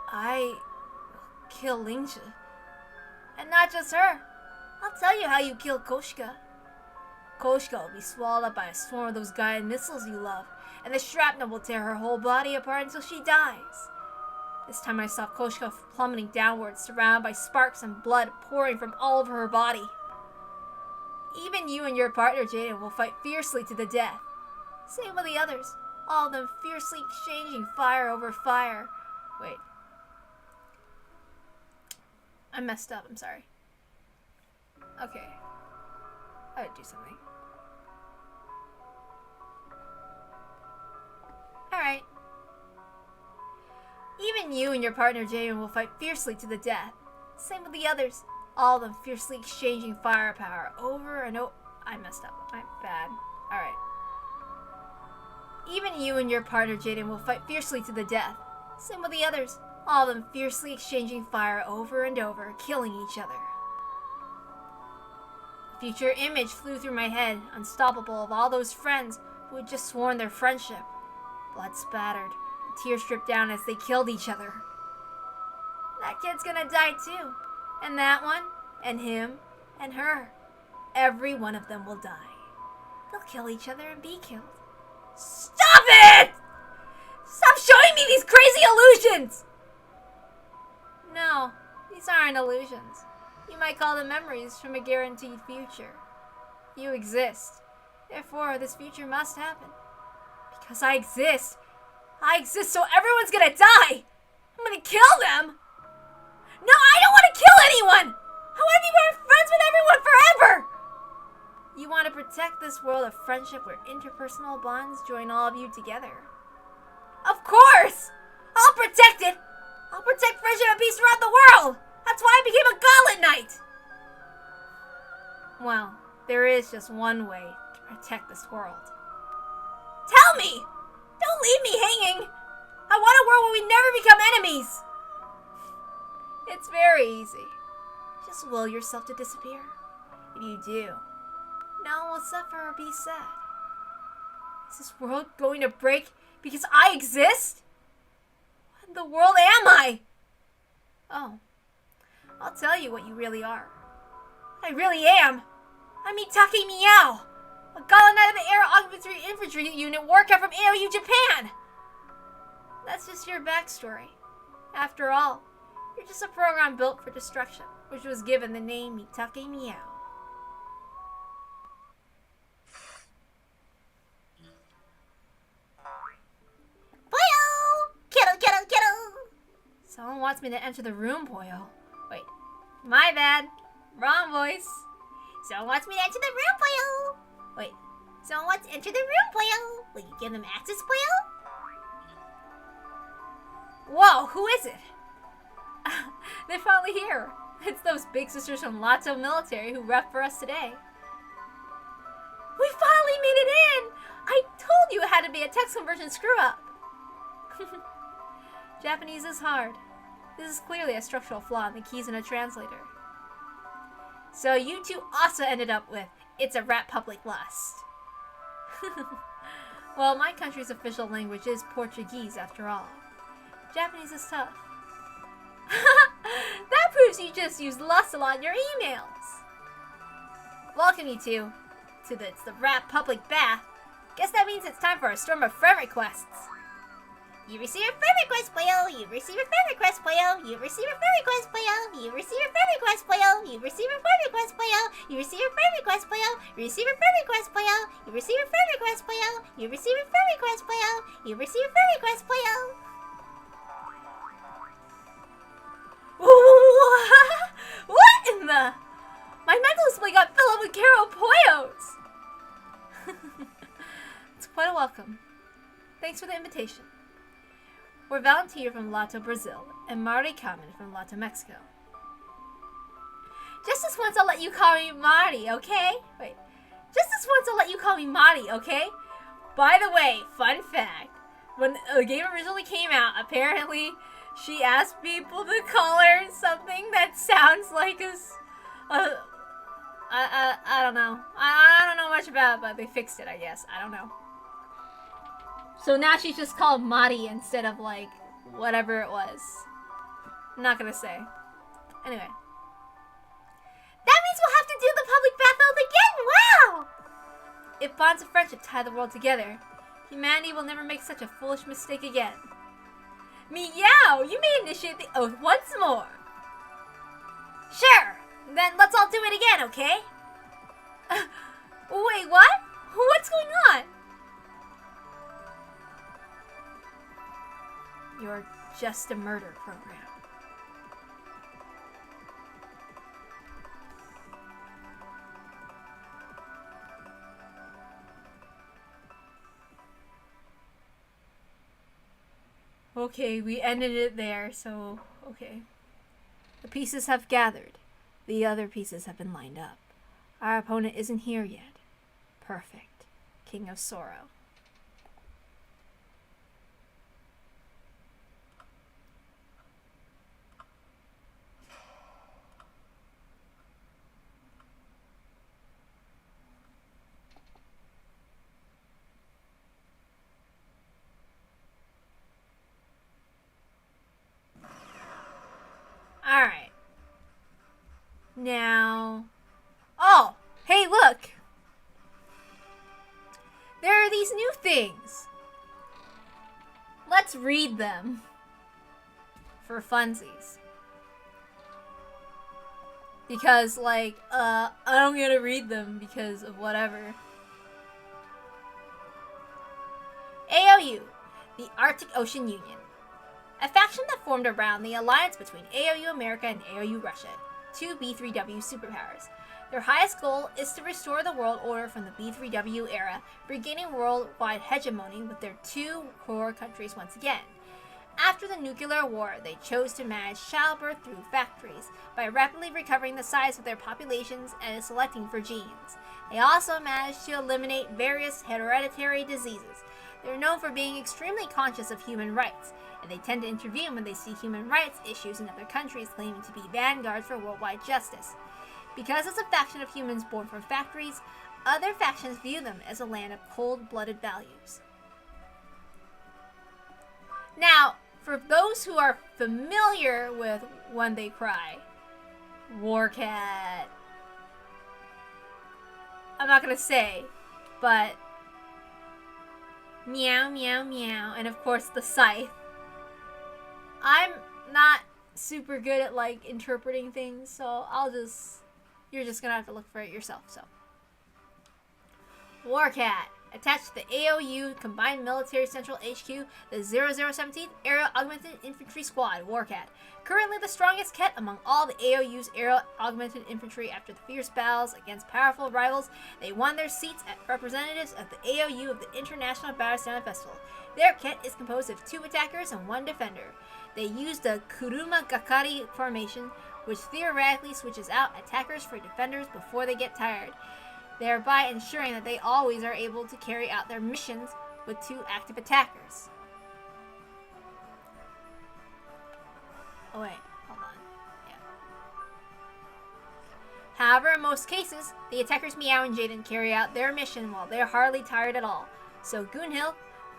I will kill Linji. And not just her. I'll tell you how you kill Koshika. Koshika will be swallowed up by a swarm of those guided missiles you love, and the shrapnel will tear her whole body apart until she dies. This time I saw Koshika plummeting downwards, surrounded by sparks and blood pouring from all over her body. Even you and your partner Jaden will fight fiercely to the death. Same with the others, all of them fiercely exchanging fire over fire. Wait. I messed up, I'm sorry. Okay. I would do something. Alright. Even you and your partner Jaden will fight fiercely to the death. Same with the others. All of them fiercely exchanging firepower over and over. I messed up. I'm bad. Alright. Even you and your partner Jaden will fight fiercely to the death. Same with the others. All of them fiercely exchanging fire over and over, killing each other. A future image flew through my head, unstoppable, of all those friends who had just sworn their friendship. Blood spattered, tears dripped down as they killed each other. That kid's gonna die too. And that one, and him, and her. Every one of them will die. They'll kill each other and be killed. Stop it! Stop showing me these crazy illusions! No, these aren't illusions. You might call them memories from a guaranteed future. You exist. Therefore, this future must happen. Because I exist. I exist so everyone's gonna die. I'm gonna kill them. No, I don't want to kill anyone. I want to be friends with everyone forever. You want to protect this world of friendship where interpersonal bonds join all of you together. Of course. I'll protect it. I'll protect friendship and peace throughout the world. That's why I became a Gauntlet Knight. Well, there is just one way to protect this world. Tell me! Don't leave me hanging! I want a world where we never become enemies! It's very easy. Just will yourself to disappear. If you do, no one will suffer or be sad. Is this world going to break because I exist? What in the world am I? Oh, I'll tell you what you really are. I really am. I'm Itake Meow, a Gala Knight of the Air Augmentary Infantry Unit workout from AOU Japan. That's just your backstory. After all, you're just a program built for destruction, which was given the name Itake Meow. Boyo! Kiddo! Someone wants me to enter the room, Boyo. Wait, my bad. Wrong voice. Someone wants me to enter the room, Boyo. Wait, Someone wants to enter the room, Boyo. Will you give them access, Boyo? whoa, who is it? They're finally here. It's those big sisters from Lato Military who rep for us today. We finally made it in! I told you it had to be a text conversion screw-up. Japanese is hard. This is clearly a structural flaw in the keys in a translator. So you two also ended up with, it's a rat public lust. Well, my country's official language is Portuguese after all. Japanese is tough. That proves you just use lust a lot in your emails. Welcome you two to the rat public bath. Guess that means it's time for a storm of friend requests. You receive a friend request, Boyo. You receive a friend request, Boyo. You receive a friend request, Boyo. You receive a friend request, Boyo. You receive a friend request, Boyo. You receive a friend request, Boyo. You receive a friend request, Boyo. You receive a friend request, Boyo. You receive a friend request, Boyo. You receive a friend request, Boyo. What in the? My mental display got filled up with Karo Poyos. It's quite a welcome. Thanks for the invitation. We're Valentina from Lato, Brazil, and Mari Kamen from Lato, Mexico. Just this once I'll let you call me Mari, okay? Wait. Just this once I'll let you call me Mari, okay? By the way, fun fact. When the game originally came out, apparently she asked people to call her something that sounds like I don't know. I don't know much about it, but they fixed it, I guess. I don't know. So now she's just called Mari instead of, like, whatever it was. I'm not gonna say. Anyway. That means we'll have to do the public bath again! Wow! If bonds of friendship tie the world together, humanity will never make such a foolish mistake again. Meow! You may initiate the oath once more. Sure! Then let's all do it again, okay? Wait, what? What's going on? You're just a murder program. Okay, we ended it there, so okay. The pieces have gathered. The other pieces have been lined up. Our opponent isn't here yet. Perfect. King of Sorrow. Alright. Now... Oh! Hey, look! There are these new things. Let's read them. For funsies. Because, like, I don't get to read them because of whatever. AOU, the Arctic Ocean Union. A faction that formed around the alliance between AOU America and AOU Russia, two B3W superpowers. Their highest goal is to restore the world order from the B3W era, regaining worldwide hegemony with their two core countries once again. After the nuclear war, they chose to manage childbirth through factories by rapidly recovering the size of their populations and selecting for genes. They also managed to eliminate various hereditary diseases. They're known for being extremely conscious of human rights, and they tend to intervene when they see human rights issues in other countries claiming to be vanguards for worldwide justice. Because it's a faction of humans born from factories, other factions view them as a land of cold-blooded values. Now, for those who are familiar with When They Cry, War Cat, I'm not gonna say, but meow, meow, meow, and of course the scythe. I'm not super good at like interpreting things, so you're just gonna have to look for it yourself. So, War Cat. Attached to the AOU Combined Military Central HQ, the 0017th Aerial Augmented Infantry Squad, Warcat. Currently the strongest cat among all the AOU's Aerial Augmented Infantry. After the fierce battles against powerful rivals, they won their seats as representatives of the AOU of the International Battle Festival. Their kit is composed of 2 attackers and 1 defender. They use the Kuruma Gakari formation, which theoretically switches out attackers for defenders before they get tired, thereby ensuring that they always are able to carry out their missions with 2 active attackers. Oh wait, hold on. Yeah. However, in most cases, the attackers Meow and Jaden carry out their mission while they're hardly tired at all. So Goonhill,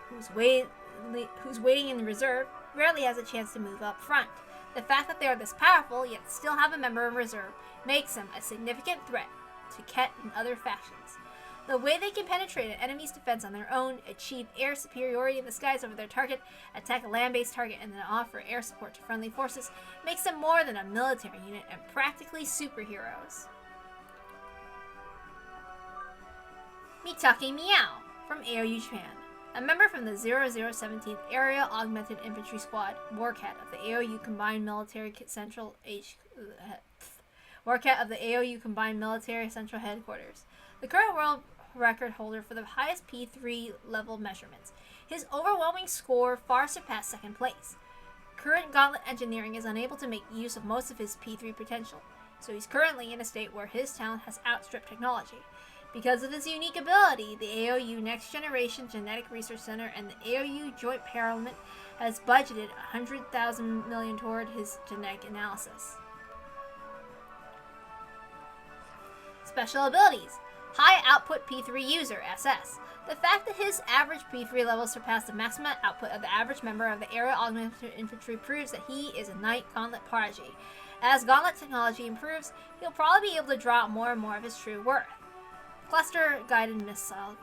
who's waiting in the reserve, rarely has a chance to move up front. The fact that they are this powerful, yet still have a member in reserve, makes them a significant threat to Ket and other factions. The way they can penetrate an enemy's defense on their own, achieve air superiority in the skies over their target, attack a land-based target, and then offer air support to friendly forces, makes them more than a military unit and practically superheroes. Mitake Meow from AOU Japan. A member from the 0017th Aerial Augmented Infantry Squad, Warcat of the AOU Combined Military Central Warcat of the AOU Combined Military Central Headquarters. The current world record holder for the highest P3 level measurements. His overwhelming score far surpassed second place. Current gauntlet engineering is unable to make use of most of his P3 potential, so he's currently in a state where his talent has outstripped technology. Because of his unique ability, the AOU Next Generation Genetic Research Center and the AOU Joint Parliament has budgeted $100,000 million toward his genetic analysis. Special abilities. High Output P3 User, SS. The fact that his average P3 levels surpass the maximum output of the average member of the Aerial Augmented Infantry proves that he is a Knight Gauntlet prodigy. As Gauntlet technology improves, he'll probably be able to draw out more and more of his true worth. Cluster Missile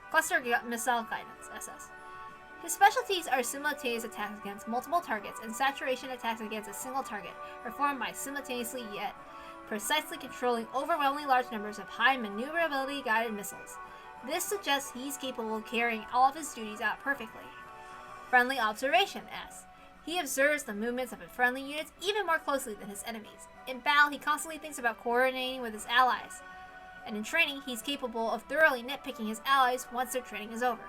Guidance, SS. His specialties are simultaneous attacks against multiple targets and saturation attacks against a single target, performed by simultaneously yet precisely controlling overwhelmingly large numbers of high maneuverability guided missiles. This suggests he's capable of carrying all of his duties out perfectly. Friendly Observation, S. He observes the movements of his friendly units even more closely than his enemies. In battle, he constantly thinks about coordinating with his allies. And in training, he's capable of thoroughly nitpicking his allies once their training is over.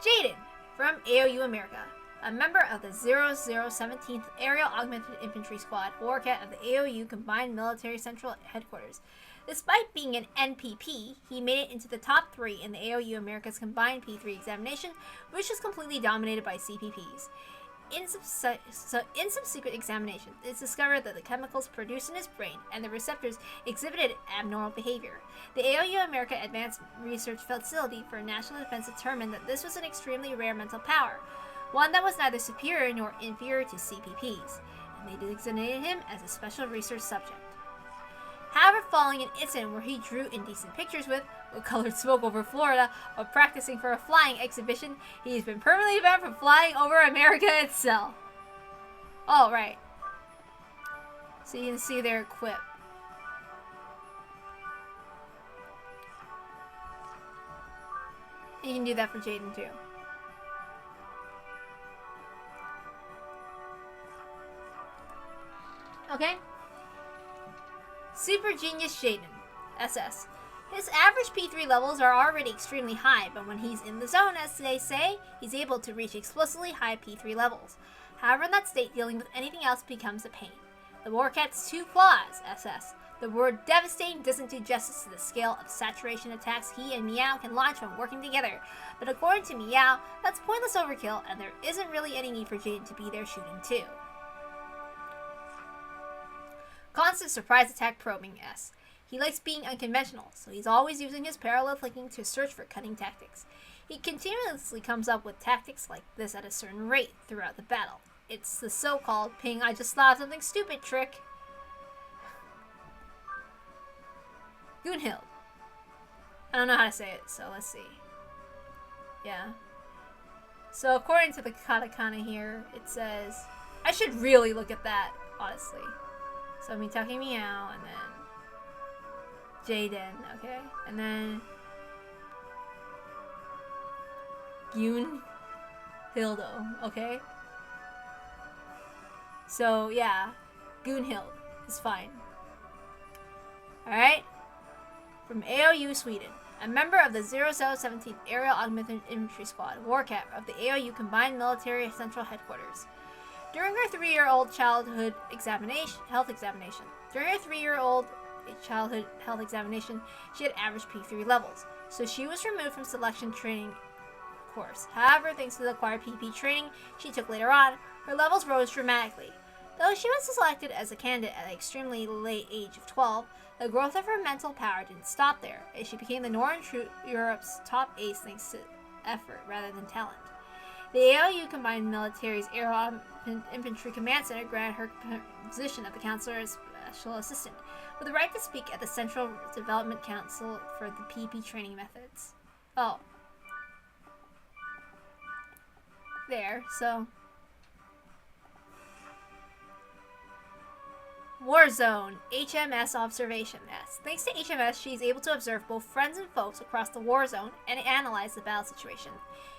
Jaden, from AOU America. A member of the 0017th Aerial Augmented Infantry Squad, Warcat of the AOU Combined Military Central Headquarters. Despite being an NPP, he made it into the top 3 in the AOU America's Combined P3 examination, which is completely dominated by CPPs. In some secret examinations, it's discovered that the chemicals produced in his brain and the receptors exhibited abnormal behavior. The AOU America Advanced Research Facility for National Defense determined that this was an extremely rare mental power, one that was neither superior nor inferior to CPPs, and they designated him as a special research subject. However, following an incident where he drew indecent pictures with colored smoke over Florida while practicing for a flying exhibition, he's been permanently banned from flying over America itself. Oh, right. So you can see their equip. You can do that for Jaden too. Okay? Super Genius Jaden, SS. His average P3 levels are already extremely high, but when he's in the zone, as they say, he's able to reach explosively high P3 levels. However, in that state, dealing with anything else becomes a pain. The Warcat's 2 claws, SS. The word devastating doesn't do justice to the scale of saturation attacks he and Meow can launch when working together, but according to Meow, that's pointless overkill, and there isn't really any need for Jaden to be there shooting too. constant surprise attack probing S. He likes being unconventional, so he's always using his parallel thinking to search for cunning tactics. He continuously comes up with tactics like this at a certain rate throughout the battle. It's the so-called ping I just thought of something stupid trick. Goonhild. I don't know how to say it, so let's see. Yeah. So according to the katakana here, it says... I should really look at that, honestly. So Mitake Meow, and then... Jaden, okay? And then... Goonhildo, okay? So, yeah. Goonhild is fine. Alright? From AOU Sweden. A member of the 0017th Aerial Augmented Infantry Squad, Warcat of the AOU Combined Military Central Headquarters. During her 3-year-old childhood health examination, she had average P3 levels, so she was removed from selection training course. However, thanks to the acquired PP training she took later on, her levels rose dramatically. Though she was selected as a candidate at an extremely late age of 12, the growth of her mental power didn't stop there, as she became the Northern Europe's top ace thanks to effort rather than talent. The ALU Combined Military's Air Infantry Command Center granted her position of the Counselor's Special Assistant, with the right to speak at the Central Development Council for the PP training methods. Oh. There, so... Warzone, HMS Observation S. Thanks to HMS, she is able to observe both friends and foes across the war zone and analyze the battle situation.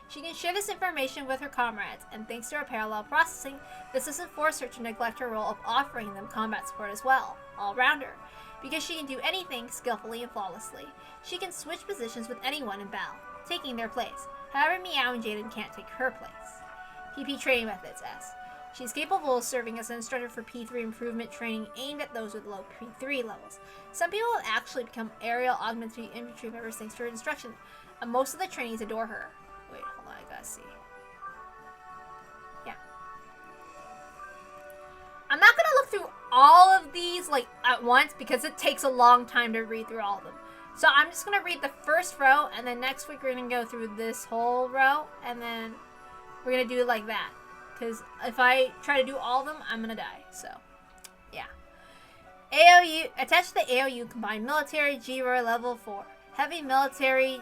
She can share this information with her comrades, and thanks to her parallel processing, this doesn't force her to neglect her role of offering them combat support as well, all-rounder. Because she can do anything skillfully and flawlessly, she can switch positions with anyone in battle, taking their place. However, Meow and Jaden can't take her place. PP Training Methods S. She is capable of serving as an instructor for P3 improvement training aimed at those with low P3 levels. Some people have actually become aerial augmented infantry members thanks to her instruction, and most of the trainees adore her. Wait, hold on, I gotta see. Yeah. I'm not gonna look through all of these like at once because it takes a long time to read through all of them. So I'm just gonna read the first row, and then next week we're gonna go through this whole row, and then we're gonna do it like that. Because if I try to do all of them, I'm going to die. So, yeah. AOU, attached to the AOU Combined Military GROR Level 4. Heavy Military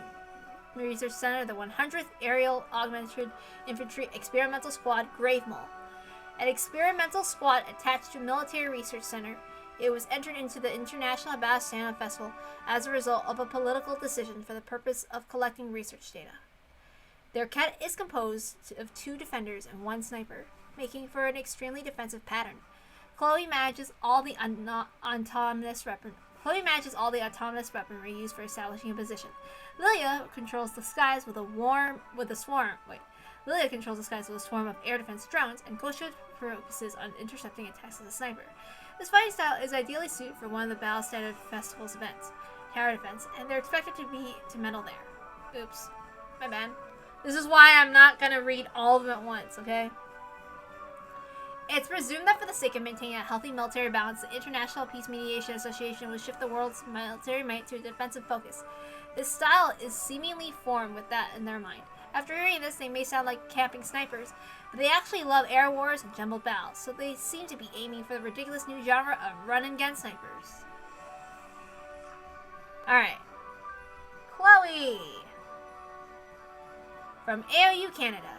Research Center, the 100th Aerial Augmented Infantry Experimental Squad, Grave Mole. An experimental squad attached to Military Research Center, it was entered into the International Bastano Festival as a result of a political decision for the purpose of collecting research data. Their cat is composed of 2 defenders and 1 sniper, making for an extremely defensive pattern. Chloe manages all the autonomous weaponry used for establishing a position. Lilia controls the skies with a swarm of air defense drones, and Kosho focuses on intercepting attacks as a sniper. This fighting style is ideally suited for one of the Battle Standard Festival's events, tower defense, and they're expected to medal there. Oops, my bad. This is why I'm not going to read all of them at once, okay? It's presumed that for the sake of maintaining a healthy military balance, the International Peace Mediation Association will shift the world's military might to a defensive focus. This style is seemingly formed with that in their mind. After hearing this, they may sound like camping snipers, but they actually love air wars and jumbled battles, so they seem to be aiming for the ridiculous new genre of run-and-gun snipers. Alright. Chloe! From AOU Canada,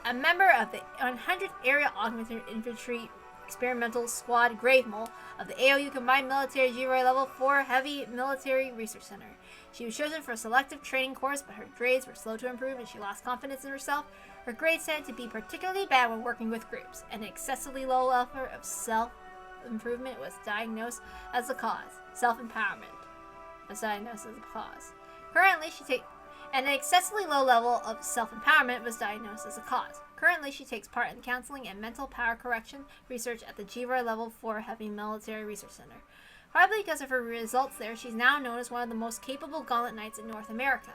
a member of the 100th Aerial Augmented Infantry Experimental Squad Grave Mole of the AOU Combined Military GROR Level 4 Heavy Military Research Center. She was chosen for a selective training course, but her grades were slow to improve and she lost confidence in herself. Her grades tended to be particularly bad when working with groups. An excessively low level of self-improvement was diagnosed as the cause. Self-empowerment was diagnosed as the cause. Currently, an excessively low level of self-empowerment was diagnosed as a cause. Currently, she takes part in counseling and mental power correction research at the GROR Level 4 Heavy Military Research Center. Probably because of her results there, she's now known as one of the most capable Gauntlet Knights in North America.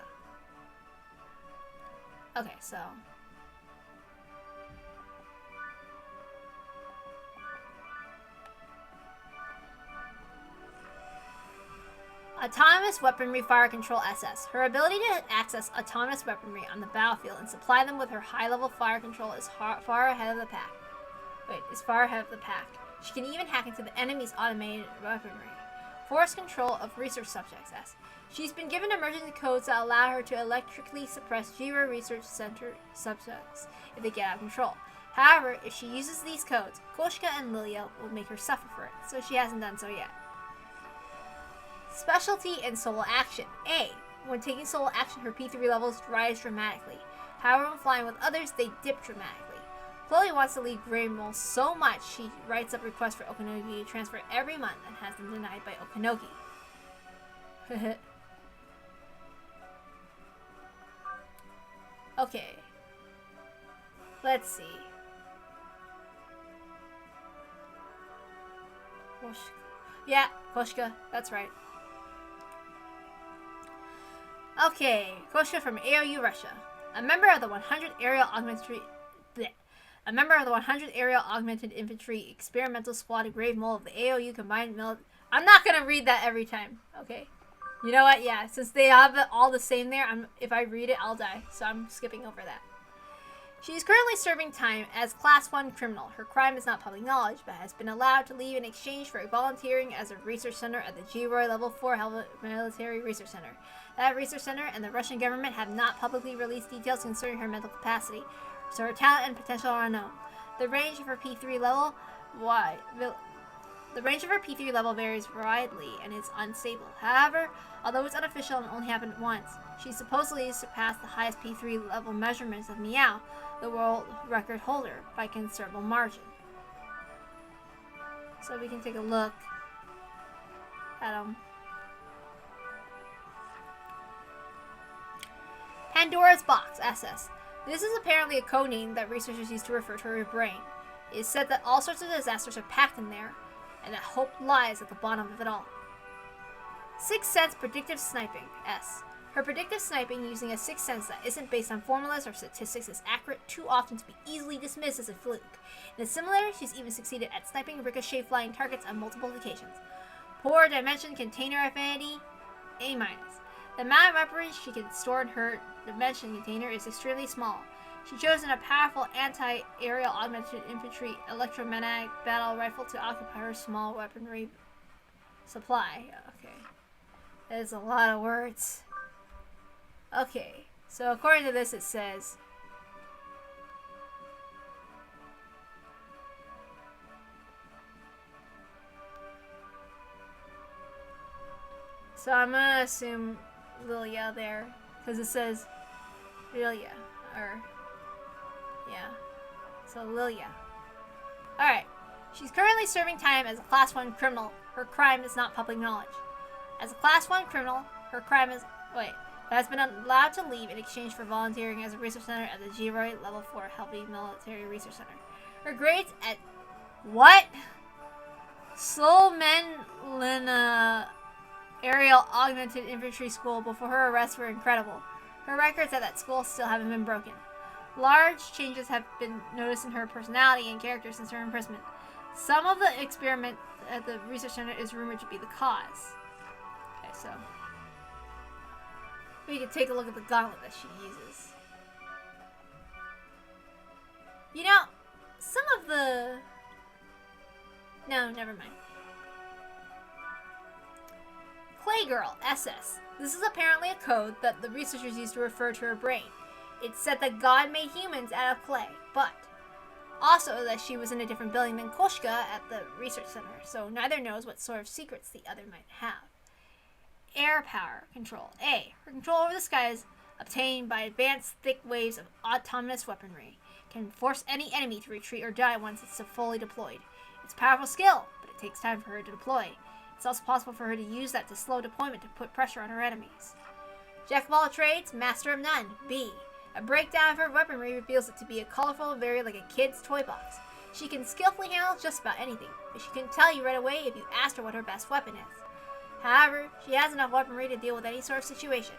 Okay, so... Autonomous Weaponry Fire Control SS. Her ability to access autonomous weaponry on the battlefield and supply them with her high-level fire control is far ahead of the pack. She can even hack into the enemy's automated weaponry. Force control of research subjects S. She's been given emergency codes that allow her to electrically suppress Jiro Research Center subjects if they get out of control. However, if she uses these codes, Koshika and Lilia will make her suffer for it, so she hasn't done so yet. Specialty in solo action. A. When taking solo action, her P3 levels rise dramatically. However, when flying with others, they dip dramatically. Chloe wants to leave Greymole so much she writes up requests for Okanogi to transfer every month and has them denied by Okanogi. Okay. Let's see. Koshika. Yeah, Koshika. That's right. Okay, Koshika from AOU Russia. A member of the 100 Aerial Augmented Infantry Experimental Squad of Grave Mole of the AOU Combined Military. I'm not gonna read that every time. Okay. You know what? Yeah, since they have it all the same there, if I read it, I'll die. So I'm skipping over that. She is currently serving time as Class 1 criminal. Her crime is not public knowledge, but has been allowed to leave in exchange for volunteering as a research center at the G-Roy Level 4 Military Research Center. That research center and the Russian government have not publicly released details concerning her mental capacity, so her talent and potential are unknown. The range of her P3 level varies widely and is unstable. However, although it's unofficial and only happened once, she supposedly surpassed the highest P3 level measurements of Meow, the world record holder, by considerable margin. So we can take a look at them. Pandora's Box, SS. This is apparently a code name that researchers use to refer to her brain. It is said that all sorts of disasters are packed in there, and that hope lies at the bottom of it all. Sixth Sense Predictive Sniping, S. Her predictive sniping using a sixth sense that isn't based on formulas or statistics is accurate too often to be easily dismissed as a fluke. In a similar, she's even succeeded at sniping ricochet flying targets on multiple occasions. Poor Dimension Container Affinity, A-. The amount of weaponry she can store in her Dimension Container is extremely small. She chose a powerful anti-aerial augmented infantry electromagnetic battle rifle to occupy her small weaponry supply. Okay. That is a lot of words. Okay, so according to this it says so I'm gonna assume Lilia there, because it says Lilia, or yeah, so Lilia. Alright, she's currently serving time as a Class 1 criminal. Her crime is not public knowledge. As a Class 1 criminal, her crime is, has been allowed to leave in exchange for volunteering as a research center at the G-Roy Level 4 Heavy Military Research Center. Her grades at what? Solmenlina Aerial Augmented Infantry School before her arrest were incredible. Her records at that school still haven't been broken. Large changes have been noticed in her personality and character since her imprisonment. Some of the experiment at the research center is rumored to be the cause. Okay, so we can take a look at the gauntlet that she uses. You know, some of the... No, never mind. Claygirl, SS. This is apparently a code that the researchers used to refer to her brain. It said that God made humans out of clay, but also that she was in a different building than Koshika at the research center, so neither knows what sort of secrets the other might have. Air power control. A. Her control over the skies, obtained by advanced thick waves of autonomous weaponry, can force any enemy to retreat or die once it's fully deployed. It's a powerful skill, but it takes time for her to deploy. It's also possible for her to use that to slow deployment to put pressure on her enemies. Jack of all trades, master of none. B. A breakdown of her weaponry reveals it to be a colorful, very like a kid's toy box. She can skillfully handle just about anything, but she can tell you right away if you asked her what her best weapon is. However, she has enough weaponry to deal with any sort of situation.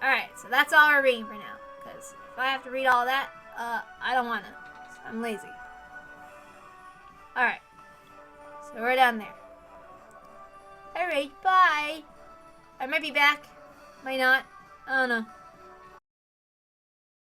Alright, so that's all we're reading for now, because if I have to read all that, I don't want to. I'm lazy. Alright, so we're down there. Alright, bye! I might be back. Might not. I don't know.